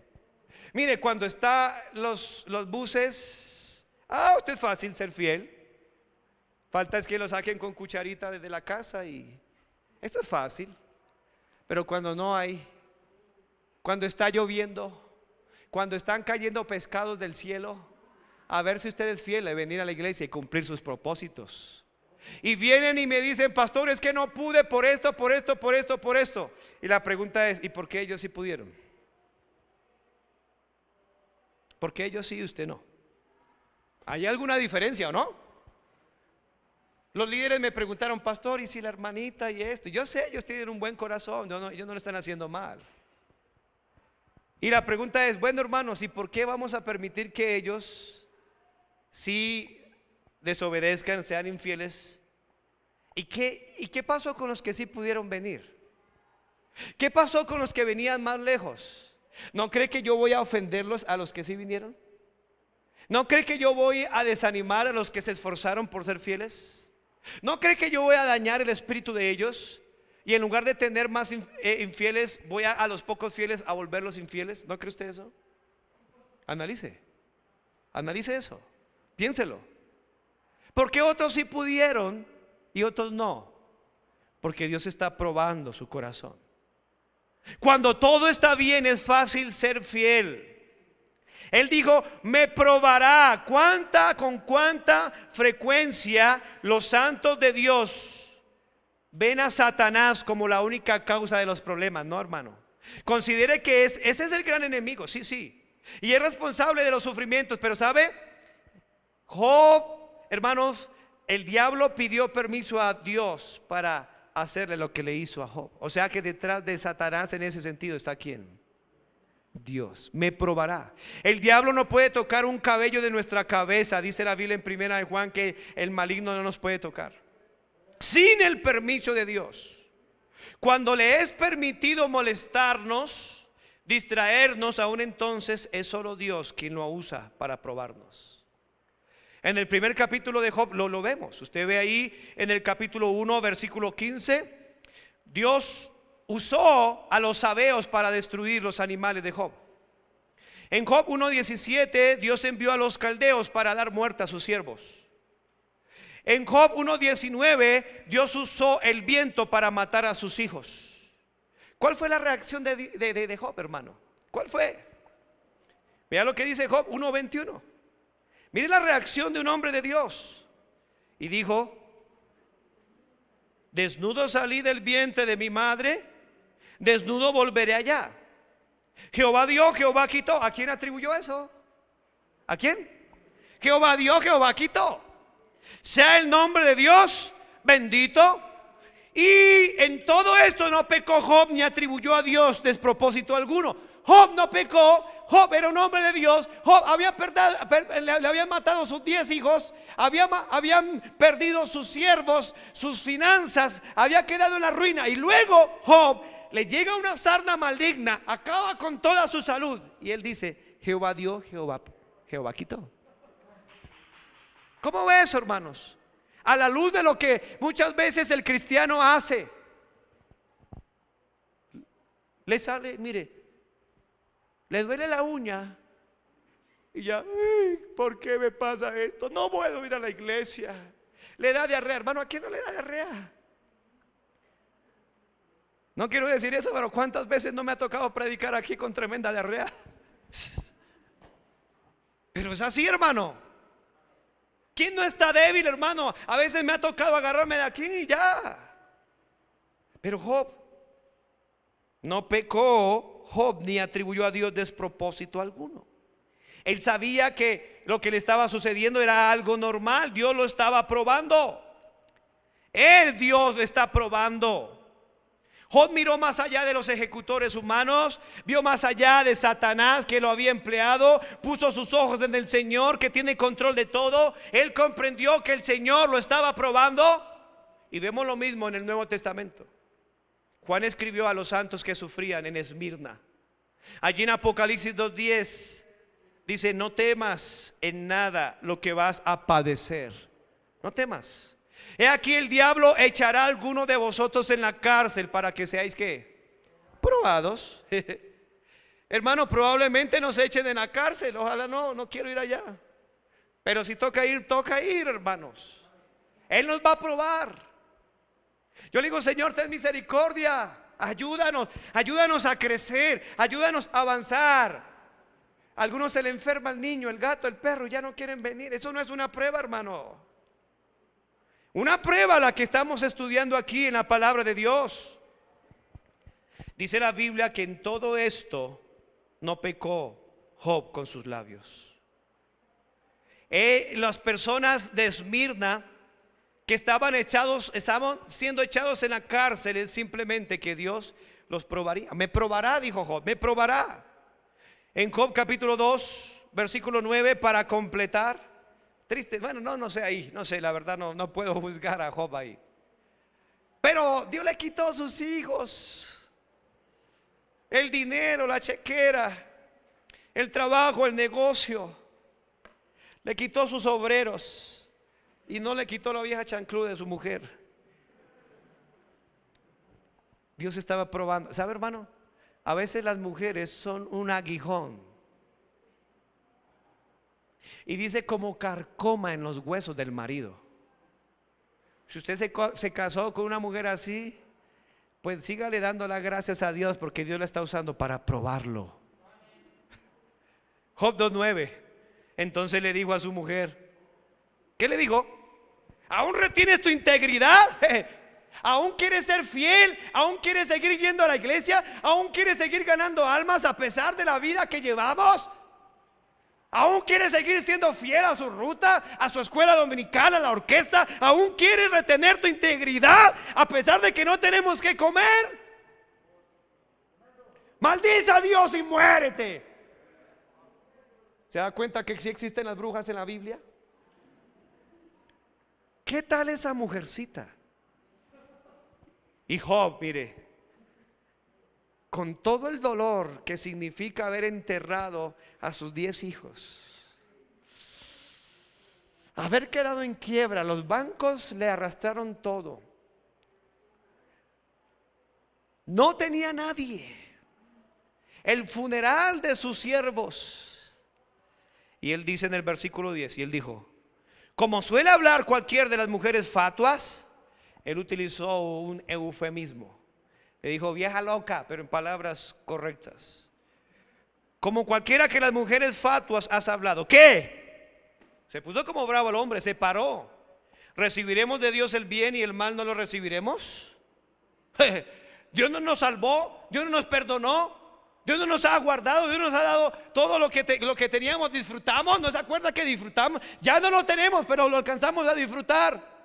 Mire, cuando está los buses, usted es fácil ser fiel. Falta es que lo saquen con cucharita desde la casa y esto es fácil. Pero cuando no hay, cuando está lloviendo, cuando están cayendo pescados del cielo, a ver si usted es fiel de venir a la iglesia y cumplir sus propósitos. Y vienen y me dicen: pastor, es que no pude por esto, por esto, por esto, por esto. Y la pregunta es: ¿y por qué ellos sí pudieron? ¿Por qué ellos sí y usted no? ¿Hay alguna diferencia o no? Los líderes me preguntaron: pastor, ¿y si la hermanita y esto? Yo sé, ellos tienen un buen corazón, ellos no lo están haciendo mal. Y la pregunta es: bueno, hermanos, ¿y por qué vamos a permitir que ellos sí desobedezcan, sean infieles? ¿Y qué pasó con los que sí pudieron venir? ¿Qué pasó con los que venían más lejos? ¿No cree que yo voy a ofenderlos a los que sí vinieron? ¿No cree que yo voy a desanimar a los que se esforzaron por ser fieles? ¿No cree que yo voy a dañar el espíritu de ellos? Y en lugar de tener más infieles, voy a los pocos fieles a volverlos infieles. ¿No cree usted eso? Analice eso, piénselo. ¿Por qué otros sí pudieron y otros no? Porque Dios está probando su corazón. Cuando todo está bien, es fácil ser fiel. Él dijo: me probará. Con cuánta frecuencia los santos de Dios ven a Satanás como la única causa de los problemas. No, hermano, considere que ese es el gran enemigo. Sí, y es responsable de los sufrimientos. Pero ¿sabe? Job, hermanos, el diablo pidió permiso a Dios para hacerle lo que le hizo a Job. O sea que detrás de Satanás en ese sentido está ¿quién? Dios. Me probará. El diablo no puede tocar un cabello de nuestra cabeza. Dice la Biblia en 1 de Juan que el maligno no nos puede tocar sin el permiso de Dios. Cuando le es permitido molestarnos, distraernos, aún entonces es solo Dios quien lo usa para probarnos. En el primer capítulo de Job lo vemos. Usted ve ahí en el capítulo 1, versículo 15. Dios usó a los sabeos para destruir los animales de Job. En Job 1:17, Dios envió a los caldeos para dar muerte a sus siervos. En Job 1:19, Dios usó el viento para matar a sus hijos. ¿Cuál fue la reacción de Job, hermano? ¿Cuál fue? Vea lo que dice Job 1:21. Mire la reacción de un hombre de Dios. Y dijo: desnudo salí del vientre de mi madre, desnudo volveré allá. Jehová dio, Jehová quitó. ¿A quién atribuyó eso? ¿A quién? Jehová dio, Jehová quitó. Sea el nombre de Dios bendito. Y en todo esto no pecó Job ni atribuyó a Dios despropósito alguno. Job no pecó. Job era un hombre de Dios. Job le habían matado sus 10 hijos, habían perdido sus siervos, sus finanzas, había quedado en la ruina. Y luego Job le llega una sarna maligna, acaba con toda su salud. Y él dice: Jehová dio, Jehová quitó. ¿Cómo ve eso, hermanos? A la luz de lo que muchas veces el cristiano hace. Le sale, mire, le duele la uña y ya: ¿por qué me pasa esto? No puedo ir a la iglesia. Le da diarrea, hermano. ¿A quién no le da diarrea? No quiero decir eso, pero ¿cuántas veces no me ha tocado predicar aquí con tremenda diarrea? Pero es así, hermano. ¿Quién no está débil, hermano? A veces me ha tocado agarrarme de aquí y ya. Pero Job no pecó, Job ni atribuyó a Dios despropósito alguno. Él sabía que lo que le estaba sucediendo era algo normal. Dios lo estaba probando. Dios lo está probando. Job miró más allá de los ejecutores humanos, vio más allá de Satanás que lo había empleado, puso sus ojos en el Señor que tiene control de todo. Él comprendió que el Señor lo estaba probando. Y vemos lo mismo en el Nuevo Testamento. Juan escribió a los santos que sufrían en Esmirna. Allí en Apocalipsis 2:10 dice: no temas en nada lo que vas a padecer. No temas. He aquí el diablo echará a alguno de vosotros en la cárcel para que seáis ¿qué? Probados. Hermano, probablemente nos echen en la cárcel. Ojalá no quiero ir allá. Pero si toca ir, hermanos. Él nos va a probar. Yo le digo: Señor, ten misericordia. Ayúdanos a crecer. Ayúdanos a avanzar. A algunos se le enferma el niño, el gato, el perro, ya no quieren venir. Eso no es una prueba, hermano. Una prueba la que estamos estudiando aquí en la palabra de Dios. Dice la Biblia que en todo esto no pecó Job con sus labios. Las personas de Esmirna que estaban siendo echados en la cárcel, es simplemente que Dios los probaría. Me probará, dijo Job, me probará. En Job capítulo 2, versículo 9, para completar. Triste, bueno, no sé ahí, no sé, la verdad no puedo juzgar a Job ahí. Pero Dios le quitó sus hijos, el dinero, la chequera, el trabajo, el negocio. Le quitó sus obreros y no le quitó la vieja chancluda de su mujer. Dios estaba probando. ¿Sabe, hermano? A veces las mujeres son un aguijón. Y dice como carcoma en los huesos del marido. Si usted se casó con una mujer así, pues sígale dando las gracias a Dios, porque Dios la está usando para probarlo. Job 2:9. Entonces le dijo a su mujer, ¿qué le dijo? ¿Aún retienes tu integridad? ¿Aún quieres ser fiel? ¿Aún quieres seguir yendo a la iglesia? ¿Aún quieres seguir ganando almas a pesar de la vida que llevamos? ¿Aún quieres seguir siendo fiel a su ruta, a su escuela dominical, a la orquesta? ¿Aún quieres retener tu integridad a pesar de que no tenemos que comer? Maldice a Dios y muérete. ¿Se da cuenta que sí existen las brujas en la Biblia? ¿Qué tal esa mujercita? Y Job, mire, con todo el dolor que significa haber enterrado a sus 10 hijos, haber quedado en quiebra, los bancos le arrastraron todo, no tenía nadie, el funeral de sus siervos. Y él dice en el versículo 10, y él dijo, como suele hablar cualquier de las mujeres fatuas, él utilizó un eufemismo. Le dijo vieja loca, pero en palabras correctas. Como cualquiera que las mujeres fatuas has hablado. ¿Qué? Se puso como bravo el hombre, se paró. ¿Recibiremos de Dios el bien y el mal no lo recibiremos? Dios no nos salvó, Dios no nos perdonó, Dios no nos ha guardado, Dios nos ha dado todo lo que teníamos. Disfrutamos, ¿no se acuerda que disfrutamos? Ya no lo tenemos, pero lo alcanzamos a disfrutar.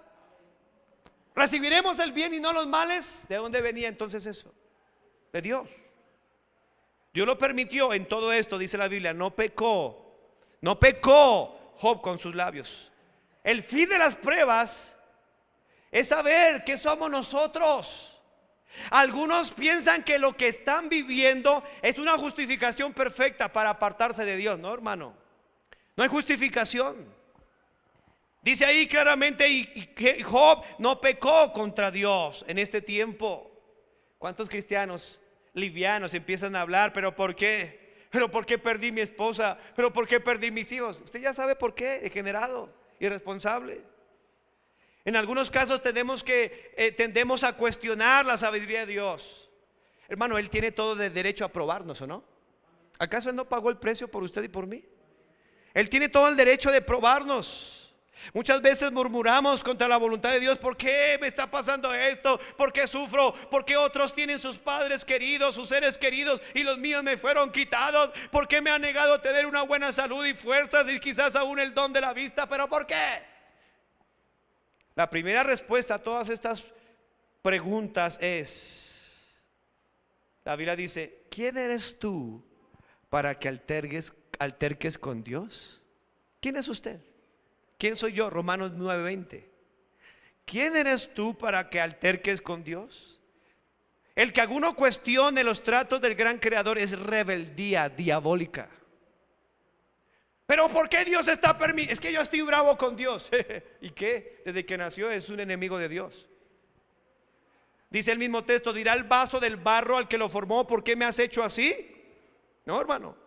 ¿Recibiremos el bien y no los males? ¿De dónde venía entonces eso? De Dios. Dios lo permitió en todo esto, dice la Biblia. No pecó Job con sus labios. El fin de las pruebas es saber qué somos nosotros. Algunos piensan que lo que están viviendo es una justificación perfecta para apartarse de Dios. No, hermano, no hay justificación. Dice ahí claramente y que Job no pecó contra Dios en este tiempo. ¿Cuántos cristianos livianos empiezan a hablar? ¿Pero por qué? ¿Pero por qué perdí mi esposa? ¿Pero por qué perdí mis hijos? Usted ya sabe por qué, degenerado, irresponsable. En algunos casos tendemos a cuestionar la sabiduría de Dios. Hermano, Él tiene todo el derecho a probarnos, ¿o no? ¿Acaso Él no pagó el precio por usted y por mí? Él tiene todo el derecho de probarnos. Muchas veces murmuramos contra la voluntad de Dios. ¿Por qué me está pasando esto? ¿Por qué sufro? ¿Por qué otros tienen sus padres queridos, sus seres queridos, y los míos me fueron quitados? ¿Por qué me han negado tener una buena salud y fuerzas y quizás aún el don de la vista? ¿Pero por qué? La primera respuesta a todas estas preguntas es, la Biblia dice: ¿quién eres tú para que alterques con Dios? ¿Quién es usted? ¿Quién soy yo? Romanos 9:20. ¿Quién eres tú para que alterques con Dios? El que alguno cuestione los tratos del gran creador es rebeldía diabólica. Pero ¿por qué Dios está permitiendo? Es que yo estoy bravo con Dios. ¿Y qué? Desde que nació es un enemigo de Dios. Dice el mismo texto: dirá el vaso del barro al que lo formó: ¿por qué me has hecho así? No, hermano.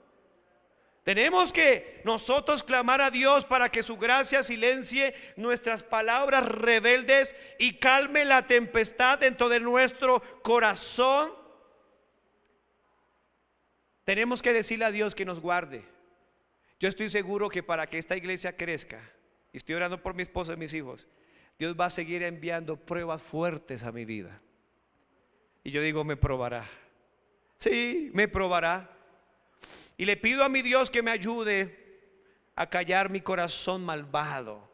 Tenemos que nosotros clamar a Dios para que su gracia silencie nuestras palabras rebeldes y calme la tempestad dentro de nuestro corazón. Tenemos que decirle a Dios que nos guarde. Yo estoy seguro que para que esta iglesia crezca, y estoy orando por mi esposa y mis hijos, Dios va a seguir enviando pruebas fuertes a mi vida. Y yo digo: me probará. Sí, me probará. Y le pido a mi Dios que me ayude a callar mi corazón malvado.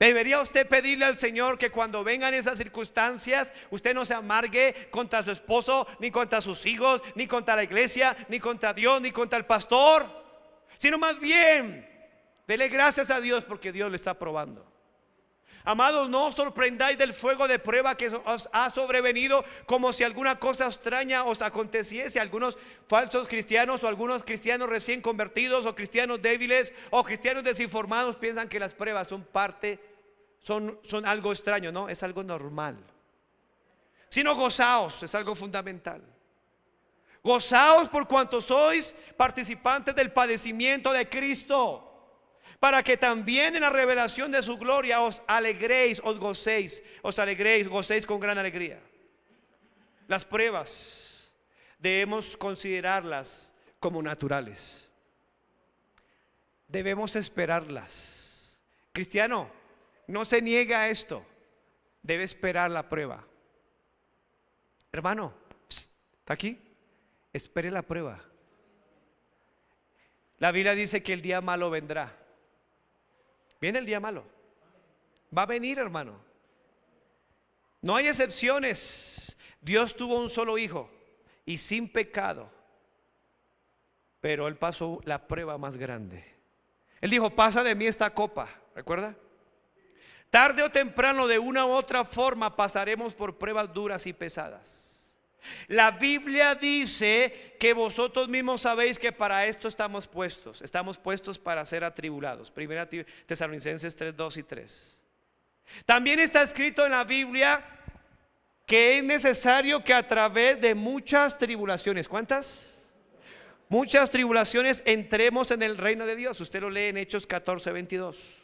Debería usted pedirle al Señor que cuando vengan esas circunstancias, usted no se amargue contra su esposo, ni contra sus hijos, ni contra la iglesia, ni contra Dios, ni contra el pastor, sino más bien dele gracias a Dios porque Dios le está probando. Amados, no os sorprendáis del fuego de prueba que os ha sobrevenido como si alguna cosa extraña os aconteciese. Algunos falsos cristianos, o algunos cristianos recién convertidos, o cristianos débiles, o cristianos desinformados, piensan que las pruebas son algo extraño. No, es algo normal. Sino gozaos, es algo fundamental. Gozaos por cuanto sois participantes del padecimiento de Cristo, para que también en la revelación de su gloria os alegréis, gocéis con gran alegría. Las pruebas debemos considerarlas como naturales. Debemos esperarlas. Cristiano, no se niega a esto. Debe esperar la prueba. Hermano, ¿está aquí? Espere la prueba. La Biblia dice que el día malo vendrá. Viene el día malo. Va a venir, hermano. No hay excepciones. Dios tuvo un solo hijo y sin pecado, pero Él pasó la prueba más grande. Él dijo: pasa de mí esta copa. ¿Recuerda? Tarde o temprano, de una u otra forma, pasaremos por pruebas duras y pesadas. La Biblia dice que vosotros mismos sabéis que para esto estamos puestos para ser atribulados. Primera Tesalonicenses 3, 2 y 3. También está escrito en la Biblia que es necesario que a través de muchas tribulaciones, ¿cuántas? Muchas tribulaciones, entremos en el reino de Dios. Usted lo lee en Hechos 14, 22.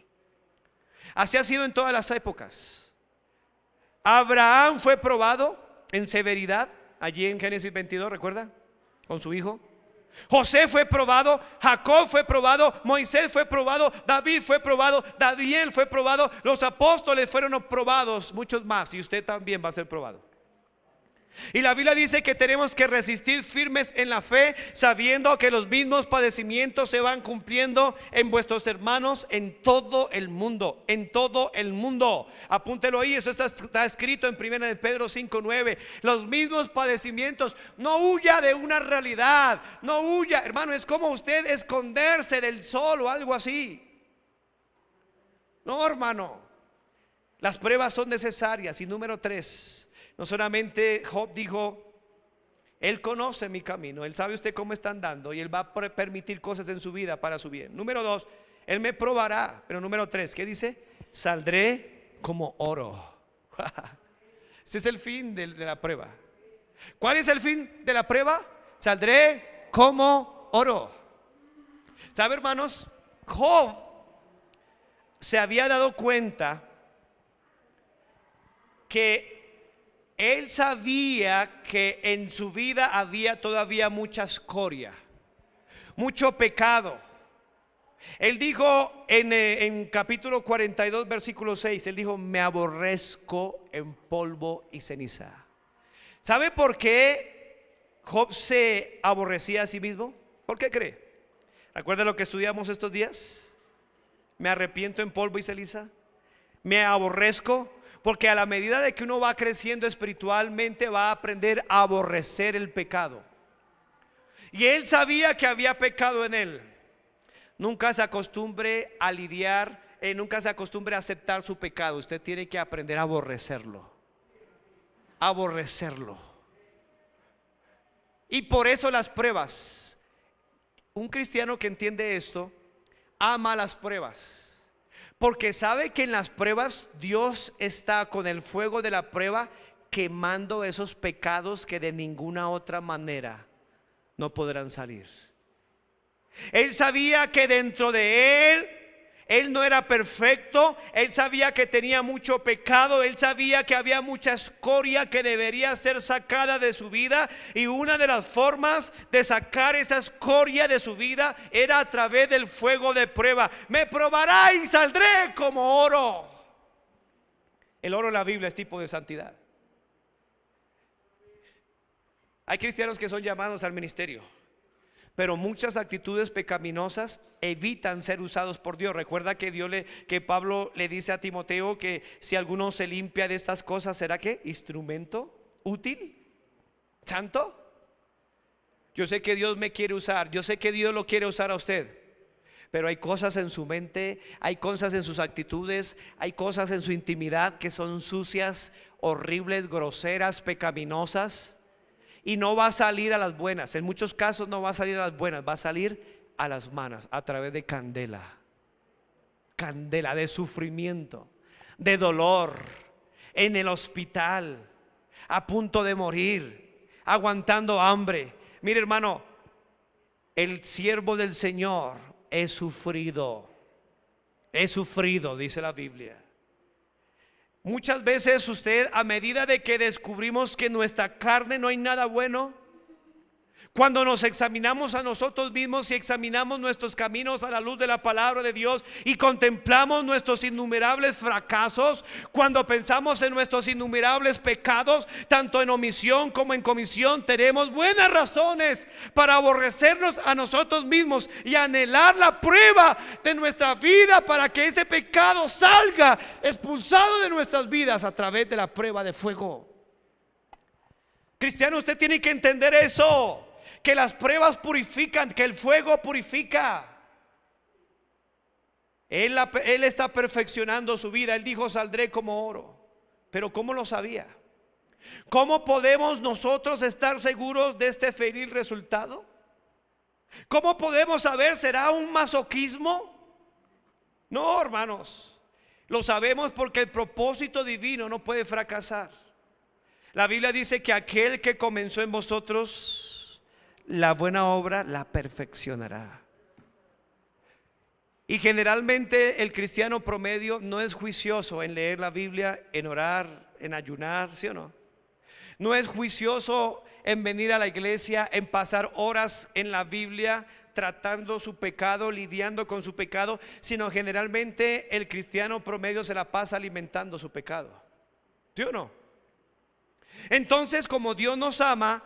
Así ha sido en todas las épocas. Abraham fue probado en severidad, allí en Génesis 22, ¿recuerda? Con su hijo. José fue probado, Jacob fue probado, Moisés fue probado, David fue probado, Daniel fue probado, los apóstoles fueron probados, muchos más, y usted también va a ser probado. Y la Biblia dice que tenemos que resistir firmes en la fe, sabiendo que los mismos padecimientos se van cumpliendo en vuestros hermanos en todo el mundo. En todo el mundo. Apúntelo ahí, eso está escrito en 1 de Pedro 5:9. Los mismos padecimientos. No huya de una realidad. No huya, hermano, es como usted esconderse del sol o algo así. No, hermano. Las pruebas son necesarias. Y número 3. No solamente Job dijo: Él conoce mi camino, Él sabe usted cómo está andando y Él va a permitir cosas en su vida para su bien. Número 2, Él me probará. Pero número 3, ¿qué dice? Saldré como oro. Ese es el fin de la prueba. ¿Cuál es el fin de la prueba? Saldré como oro. ¿Sabe, hermanos? Job se había dado cuenta que él sabía que en su vida había todavía mucha escoria, mucho pecado. Él dijo en capítulo 42 versículo 6, él dijo: me aborrezco en polvo y ceniza. ¿Sabe por qué Job se aborrecía a sí mismo? ¿Por qué cree? ¿Recuerda lo que estudiamos estos días? Me arrepiento en polvo y ceniza. Me aborrezco, porque a la medida de que uno va creciendo espiritualmente va a aprender a aborrecer el pecado. Y él sabía que había pecado en él. Nunca se acostumbre a lidiar, nunca se acostumbre a aceptar su pecado. Usted tiene que aprender a aborrecerlo. Aborrecerlo. Y por eso las pruebas. Un cristiano que entiende esto ama las pruebas, porque sabe que en las pruebas Dios está con el fuego de la prueba quemando esos pecados que de ninguna otra manera no podrán salir. Él sabía que dentro de él no era perfecto. Él sabía que tenía mucho pecado. Él sabía que había mucha escoria que debería ser sacada de su vida. Y una de las formas de sacar esa escoria de su vida era a través del fuego de prueba. Me probará y saldré como oro. El oro en la Biblia es tipo de santidad. Hay cristianos que son llamados al ministerio, pero muchas actitudes pecaminosas evitan ser usados por Dios. Recuerda que Pablo le dice a Timoteo que si alguno se limpia de estas cosas, ¿será qué? Instrumento útil, santo. Yo sé que Dios me quiere usar, yo sé que Dios lo quiere usar a usted, pero hay cosas en su mente, hay cosas en sus actitudes, hay cosas en su intimidad que son sucias, horribles, groseras, pecaminosas. Y no va a salir a las buenas. En muchos casos no va a salir a las buenas, va a salir a las malas, a través de candela. Candela de sufrimiento, de dolor, en el hospital, a punto de morir, aguantando hambre. Mire, hermano, el siervo del Señor es sufrido, dice la Biblia. Muchas veces usted, a medida de que descubrimos que en nuestra carne no hay nada bueno, cuando nos examinamos a nosotros mismos y examinamos nuestros caminos a la luz de la palabra de Dios y contemplamos nuestros innumerables fracasos, cuando pensamos en nuestros innumerables pecados, tanto en omisión como en comisión, tenemos buenas razones para aborrecernos a nosotros mismos y anhelar la prueba de nuestra vida para que ese pecado salga expulsado de nuestras vidas a través de la prueba de fuego. Cristiano, usted tiene que entender eso, que las pruebas purifican, que el fuego purifica. Él está perfeccionando su vida. Él dijo: saldré como oro. Pero ¿cómo lo sabía? ¿Cómo podemos nosotros estar seguros de este feliz resultado? ¿Cómo podemos saber? ¿Será un masoquismo? No, hermanos, lo sabemos porque el propósito divino no puede fracasar. La Biblia dice que aquel que comenzó en vosotros la buena obra la perfeccionará. Y generalmente el cristiano promedio no es juicioso en leer la Biblia, en orar, en ayunar, ¿sí o no? No es juicioso en venir a la iglesia, en pasar horas en la Biblia tratando su pecado, lidiando con su pecado, sino generalmente el cristiano promedio se la pasa alimentando su pecado, ¿sí o no? Entonces, como Dios nos ama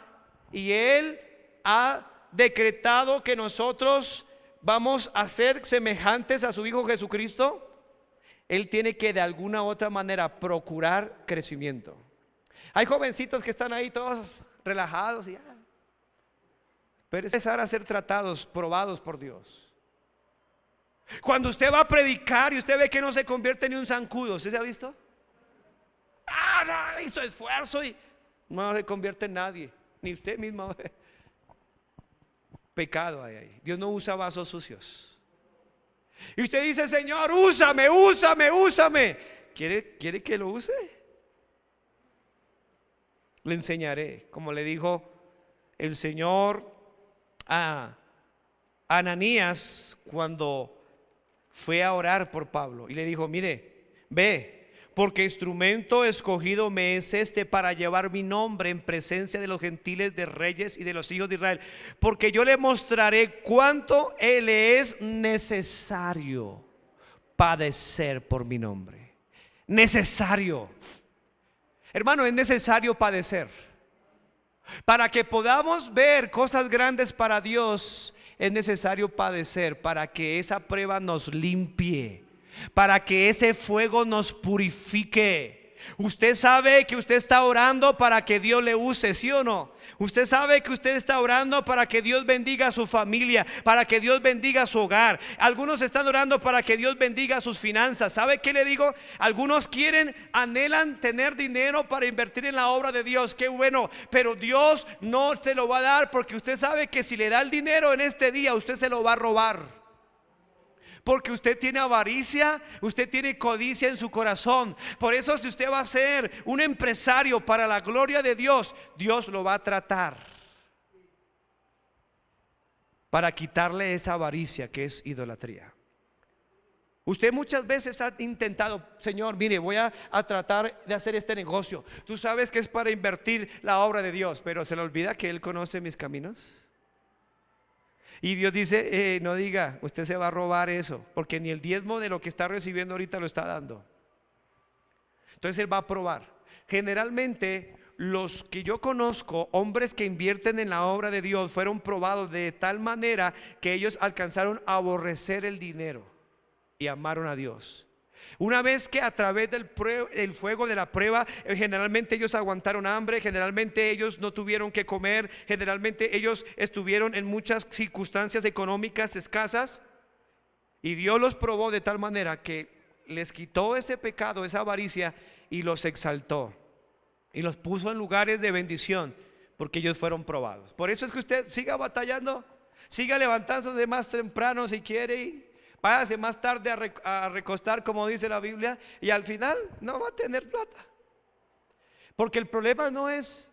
y Él ha decretado que nosotros vamos a ser semejantes a su Hijo Jesucristo, Él tiene que de alguna u otra manera procurar crecimiento. Hay jovencitos que están ahí todos relajados y pero es empezar a ser tratados, probados por Dios. Cuando usted va a predicar y usted ve que no se convierte ni un zancudo, ¿usted se ha visto? No, hizo esfuerzo y no se convierte en nadie, ni usted mismo. Pecado hay ahí. Dios no usa vasos sucios. Y usted dice: Señor, úsame, úsame, úsame. ¿Quiere que lo use? Le enseñaré, como le dijo el Señor a Ananías cuando fue a orar por Pablo. Y le dijo: mire, ve, porque instrumento escogido me es este para llevar mi nombre en presencia de los gentiles, de reyes y de los hijos de Israel. Porque yo le mostraré cuánto le es necesario padecer por mi nombre. Necesario. Hermano, es necesario padecer. Para que podamos ver cosas grandes para Dios, es necesario padecer, para que esa prueba nos limpie, para que ese fuego nos purifique. Usted sabe que usted está orando para que Dios le use, ¿sí o no? Usted sabe que usted está orando para que Dios bendiga a su familia, para que Dios bendiga su hogar. Algunos están orando para que Dios bendiga sus finanzas. ¿Sabe qué le digo? Algunos anhelan tener dinero para invertir en la obra de Dios. Qué bueno, pero Dios no se lo va a dar, porque usted sabe que si le da el dinero en este día, usted se lo va a robar. Porque usted tiene avaricia, usted tiene codicia en su corazón. Por eso, si usted va a ser un empresario para la gloria de Dios, Dios lo va a tratar para quitarle esa avaricia que es idolatría. Usted muchas veces ha intentado: Señor, mire, voy a tratar de hacer este negocio. Tú sabes que es para invertir la obra de Dios, pero se le olvida que Él conoce mis caminos. Y Dios dice: no diga, usted se va a robar eso, porque ni el diezmo de lo que está recibiendo ahorita lo está dando. Entonces Él va a probar. Generalmente los que yo conozco, hombres que invierten en la obra de Dios, fueron probados de tal manera que ellos alcanzaron a aborrecer el dinero y amaron a Dios. Una vez que a través del fuego de la prueba, generalmente ellos aguantaron hambre, generalmente ellos no tuvieron que comer, generalmente ellos estuvieron en muchas circunstancias económicas escasas, y Dios los probó de tal manera que les quitó ese pecado, esa avaricia, y los exaltó y los puso en lugares de bendición, porque ellos fueron probados. Por eso es que usted siga batallando, siga levantándose más temprano si quiere, y váyase más tarde a recostar, como dice la Biblia, y al final no va a tener plata. Porque el problema no es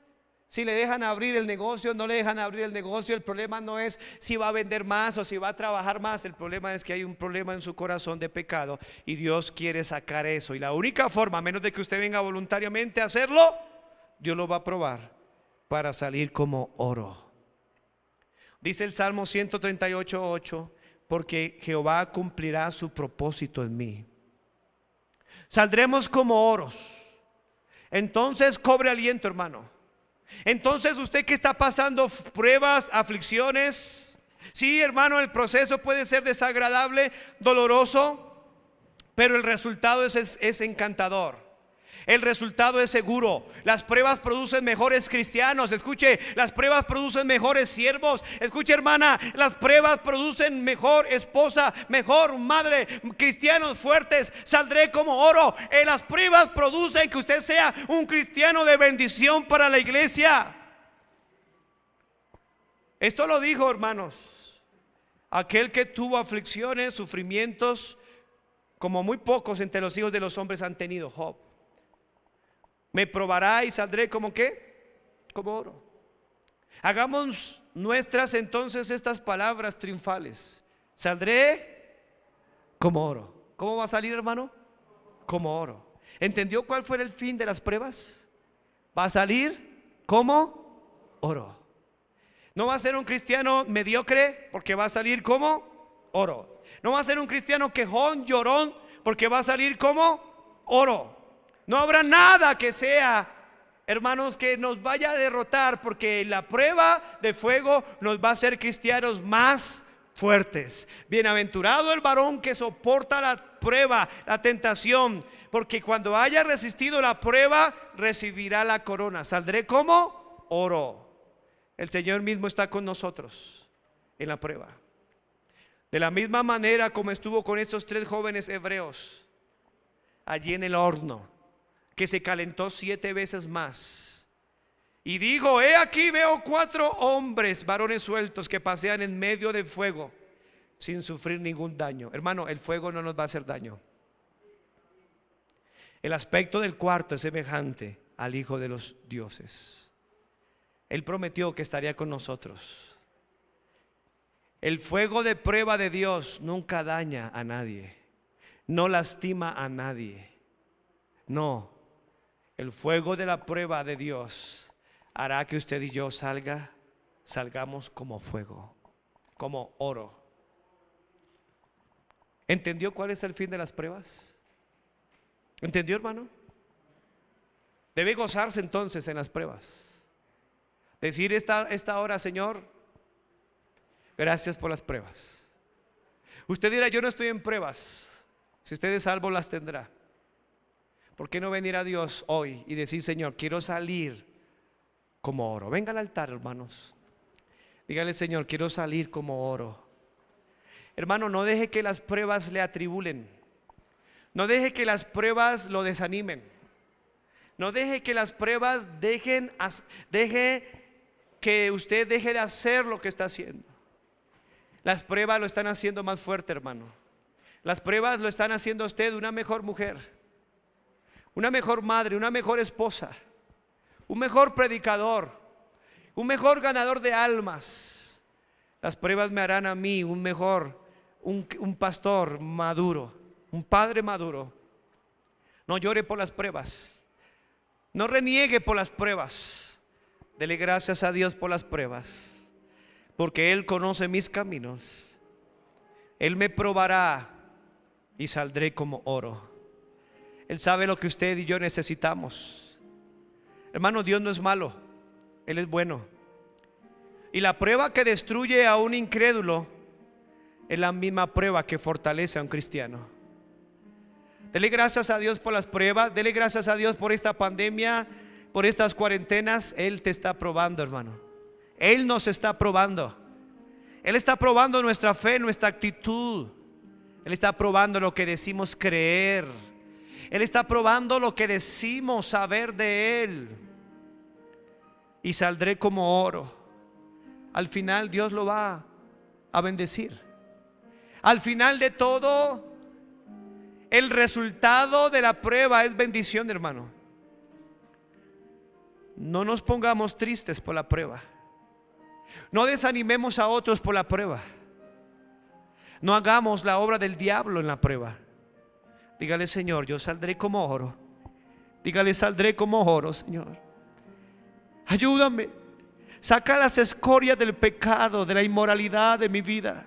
si le dejan abrir el negocio, no le dejan abrir el negocio. El problema no es si va a vender más o si va a trabajar más. El problema es que hay un problema en su corazón de pecado, y Dios quiere sacar eso. Y la única forma, a menos de que usted venga voluntariamente a hacerlo, Dios lo va a probar para salir como oro. Dice el Salmo 138:8: porque Jehová cumplirá su propósito en mí. Saldremos como oros. Entonces cobre aliento, hermano. Entonces, usted que está pasando pruebas, aflicciones, sí, hermano, el proceso puede ser desagradable, doloroso, pero el resultado es encantador. El resultado es seguro. Las pruebas producen mejores cristianos. Escuche, las pruebas producen mejores siervos. Escuche, hermana, las pruebas producen mejor esposa, mejor madre, cristianos fuertes. Saldré como oro. Las pruebas producen que usted sea un cristiano de bendición para la iglesia. Esto lo dijo, hermanos, aquel que tuvo aflicciones, sufrimientos, como muy pocos entre los hijos de los hombres han tenido, Job. Me probará y saldré como ¿qué? Como oro. Hagamos nuestras entonces estas palabras triunfales: saldré como oro. ¿Cómo va a salir, hermano? Como oro. ¿Entendió cuál fue el fin de las pruebas? Va a salir como oro. No va a ser un cristiano mediocre, porque va a salir como oro. No va a ser un cristiano quejón, llorón, porque va a salir como oro. No habrá nada que sea, hermanos, que nos vaya a derrotar, porque la prueba de fuego nos va a hacer cristianos más fuertes. Bienaventurado el varón que soporta la prueba, la tentación, porque cuando haya resistido la prueba, recibirá la corona. Saldré como oro. El Señor mismo está con nosotros en la prueba. De la misma manera como estuvo con estos 3 jóvenes hebreos allí en el horno, que se calentó 7 veces más. Y digo: he aquí, veo 4 hombres, varones sueltos, que pasean en medio del fuego sin sufrir ningún daño. Hermano, el fuego no nos va a hacer daño. El aspecto del cuarto es semejante al Hijo de los dioses. Él prometió que estaría con nosotros. El fuego de prueba de Dios nunca daña a nadie, no lastima a nadie. No, el fuego de la prueba de Dios hará que usted y yo salgamos como fuego, como oro. ¿Entendió cuál es el fin de las pruebas? ¿Entendió, hermano? Debe gozarse entonces en las pruebas. Decir esta hora: Señor, gracias por las pruebas. Usted dirá: yo no estoy en pruebas. Si usted es salvo, las tendrá. ¿Por qué no venir a Dios hoy y decir: Señor, quiero salir como oro? Venga al altar, hermanos. Dígale: Señor, quiero salir como oro. Hermano, no deje que las pruebas le atribulen. No deje que las pruebas lo desanimen. No deje que las pruebas deje que usted deje de hacer lo que está haciendo. Las pruebas lo están haciendo más fuerte, hermano. Las pruebas lo están haciendo a usted una mejor mujer, una mejor madre, una mejor esposa, un mejor predicador, un mejor ganador de almas. Las pruebas me harán a mí un mejor, un pastor maduro, un padre maduro. No llore por las pruebas. No reniegue por las pruebas. Dele gracias a Dios por las pruebas, porque Él conoce mis caminos. Él me probará y saldré como oro. Él sabe lo que usted y yo necesitamos. Hermano, Dios no es malo, Él es bueno. Y la prueba que destruye a un incrédulo es la misma prueba que fortalece a un cristiano. Dele gracias a Dios por las pruebas. Dele gracias a Dios por esta pandemia, por estas cuarentenas. Él te está probando, hermano. Él nos está probando. Él está probando nuestra fe, nuestra actitud. Él está probando lo que decimos creer. Él está probando lo que decimos saber de Él. Y saldré como oro. Al final Dios lo va a bendecir. Al final de todo, el resultado de la prueba es bendición, hermano. No nos pongamos tristes por la prueba. No desanimemos a otros por la prueba. No hagamos la obra del diablo en la prueba. Dígale: Señor, yo saldré como oro. Dígale: saldré como oro, Señor. Ayúdame. Saca las escorias del pecado, de la inmoralidad de mi vida.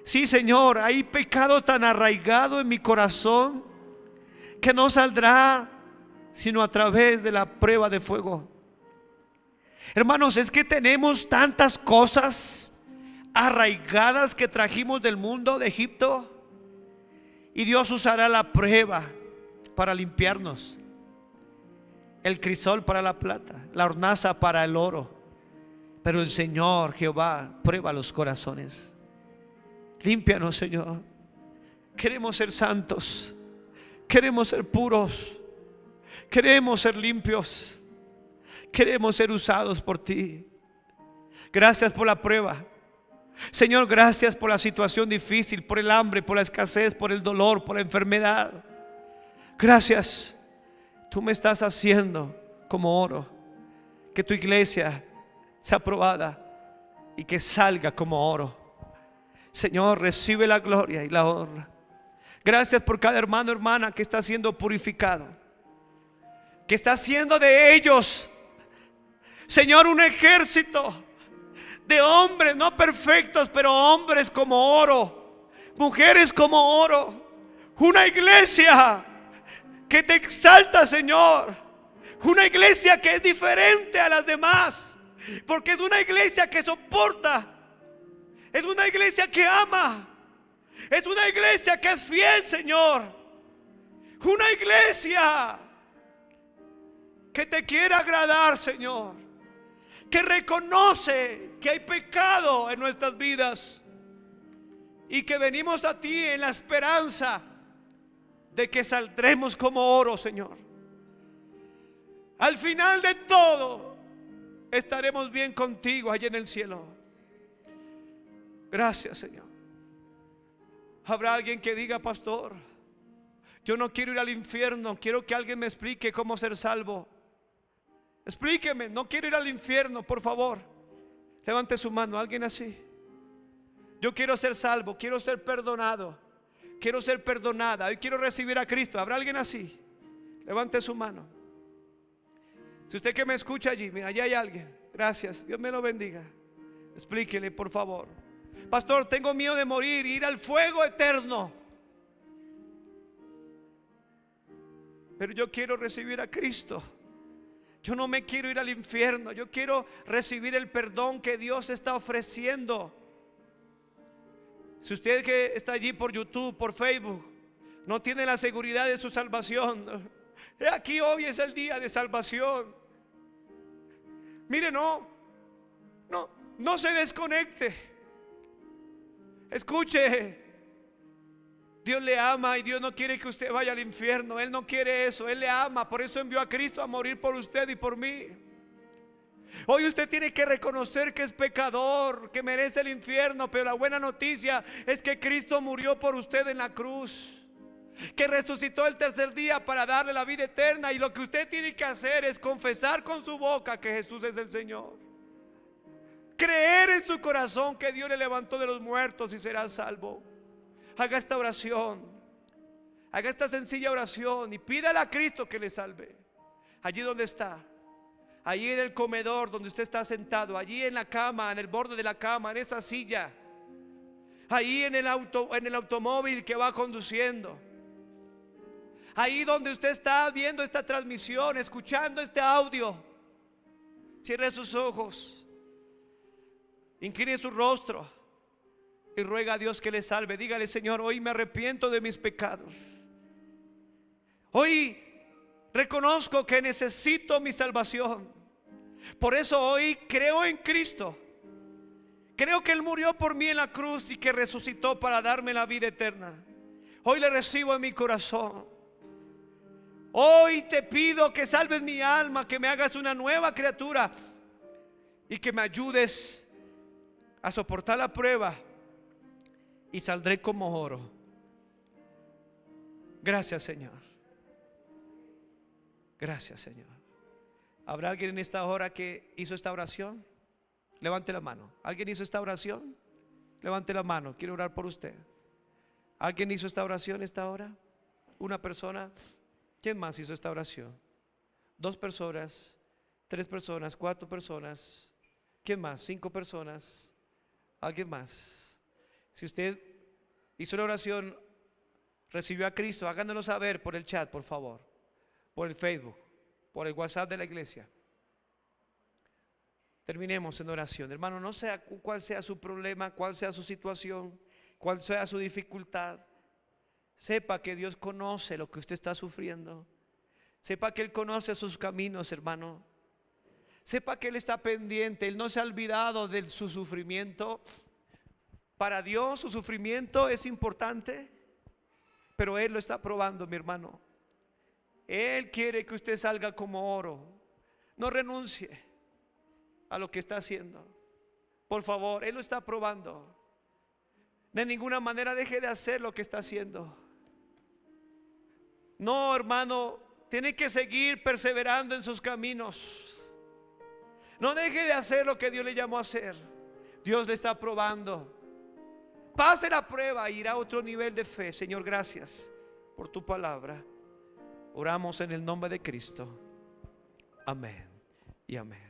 Sí, Señor, hay pecado tan arraigado en mi corazón que no saldrá sino a través de la prueba de fuego. Hermanos, es que tenemos tantas cosas arraigadas que trajimos del mundo, de Egipto, y Dios usará la prueba para limpiarnos. El crisol para la plata, la hornaza para el oro, pero el Señor Jehová prueba los corazones. Límpianos, Señor. Queremos ser santos, queremos ser puros, queremos ser limpios, queremos ser usados por ti. Gracias por la prueba, Señor. Gracias por la situación difícil, por el hambre, por la escasez, por el dolor, por la enfermedad. Gracias. Tú me estás haciendo como oro. Que tu iglesia sea aprobada y que salga como oro. Señor, recibe la gloria y la honra. Gracias por cada hermano, hermana que está siendo purificado, que está haciendo de ellos, Señor, un ejército de hombres no perfectos, pero hombres como oro, mujeres como oro. Una iglesia que te exalta, Señor. Una iglesia que es diferente a las demás, porque es una iglesia que soporta. Es una iglesia que ama. Es una iglesia que es fiel, Señor. Una iglesia que te quiere agradar, Señor. Que reconoce que hay pecado en nuestras vidas y que venimos a ti en la esperanza de que saldremos como oro, Señor. Al final de todo estaremos bien contigo allá en el cielo. Gracias, Señor. Habrá alguien que diga: pastor, yo no quiero ir al infierno, quiero que alguien me explique cómo ser salvo. Explíqueme, no quiero ir al infierno, por favor. Levante su mano, alguien así. Yo quiero ser salvo, quiero ser perdonado, quiero ser perdonada, hoy quiero recibir a Cristo. ¿Habrá alguien así? Levante su mano. Si usted que me escucha allí, mira, allá hay alguien. Gracias, Dios me lo bendiga. Explíquele, por favor. Pastor, tengo miedo de morir, ir al fuego eterno. Pero yo quiero recibir a Cristo. Yo no me quiero ir al infierno. Yo quiero recibir el perdón que Dios está ofreciendo. Si usted que está allí por YouTube, por Facebook, no tiene la seguridad de su salvación, aquí hoy es el día de salvación. Mire, no se desconecte. Escuche, Dios le ama y Dios no quiere que usted vaya al infierno. Él no quiere eso, Él le ama. Por eso envió a Cristo a morir por usted y por mí. Hoy usted tiene que reconocer que es pecador, que merece el infierno, pero la buena noticia es que Cristo murió por usted en la cruz, que resucitó el tercer día para darle la vida eterna. Y lo que usted tiene que hacer es confesar con su boca que Jesús es el Señor, creer en su corazón que Dios le levantó de los muertos y será salvo. Haga esta oración, haga esta sencilla oración y pídale a Cristo que le salve. Allí donde está, allí en el comedor donde usted está sentado, allí en la cama, en el borde de la cama, en esa silla, ahí en el automóvil que va conduciendo, ahí donde usted está viendo esta transmisión, escuchando este audio. Cierre sus ojos, incline su rostro y ruega a Dios que le salve. Dígale: Señor, hoy me arrepiento de mis pecados. Hoy reconozco que necesito mi salvación. Por eso hoy creo en Cristo. Creo que Él murió por mí en la cruz y que resucitó para darme la vida eterna. Hoy le recibo en mi corazón. Hoy te pido que salves mi alma, que me hagas una nueva criatura y que me ayudes a soportar la prueba y saldré como oro. Gracias, Señor. Gracias, Señor. ¿Habrá alguien en esta hora que hizo esta oración? Levante la mano. ¿Alguien hizo esta oración? Levante la mano, quiero orar por usted. ¿Alguien hizo esta oración esta hora? ¿Una persona? ¿Quién más hizo esta oración? 2 personas, 3 personas, 4 personas. ¿Quién más? 5 personas. ¿Alguien más? Si usted hizo la oración, recibió a Cristo, háganoslo saber por el chat, por favor, por el Facebook, por el WhatsApp de la iglesia. Terminemos en oración. Hermano, no sé cuál sea su problema, cuál sea su situación, cuál sea su dificultad. Sepa que Dios conoce lo que usted está sufriendo. Sepa que Él conoce sus caminos, hermano. Sepa que Él está pendiente. Él no se ha olvidado de su sufrimiento. Para Dios su sufrimiento es importante, pero Él lo está probando, mi hermano. Él quiere que usted salga como oro. No renuncie a lo que está haciendo. Por favor, Él lo está probando. De ninguna manera deje de hacer lo que está haciendo. No, hermano, tiene que seguir perseverando en sus caminos. No deje de hacer lo que Dios le llamó a hacer. Dios le está probando. Pase la prueba e irá a otro nivel de fe. Señor, gracias por tu palabra. Oramos en el nombre de Cristo. Amén y amén.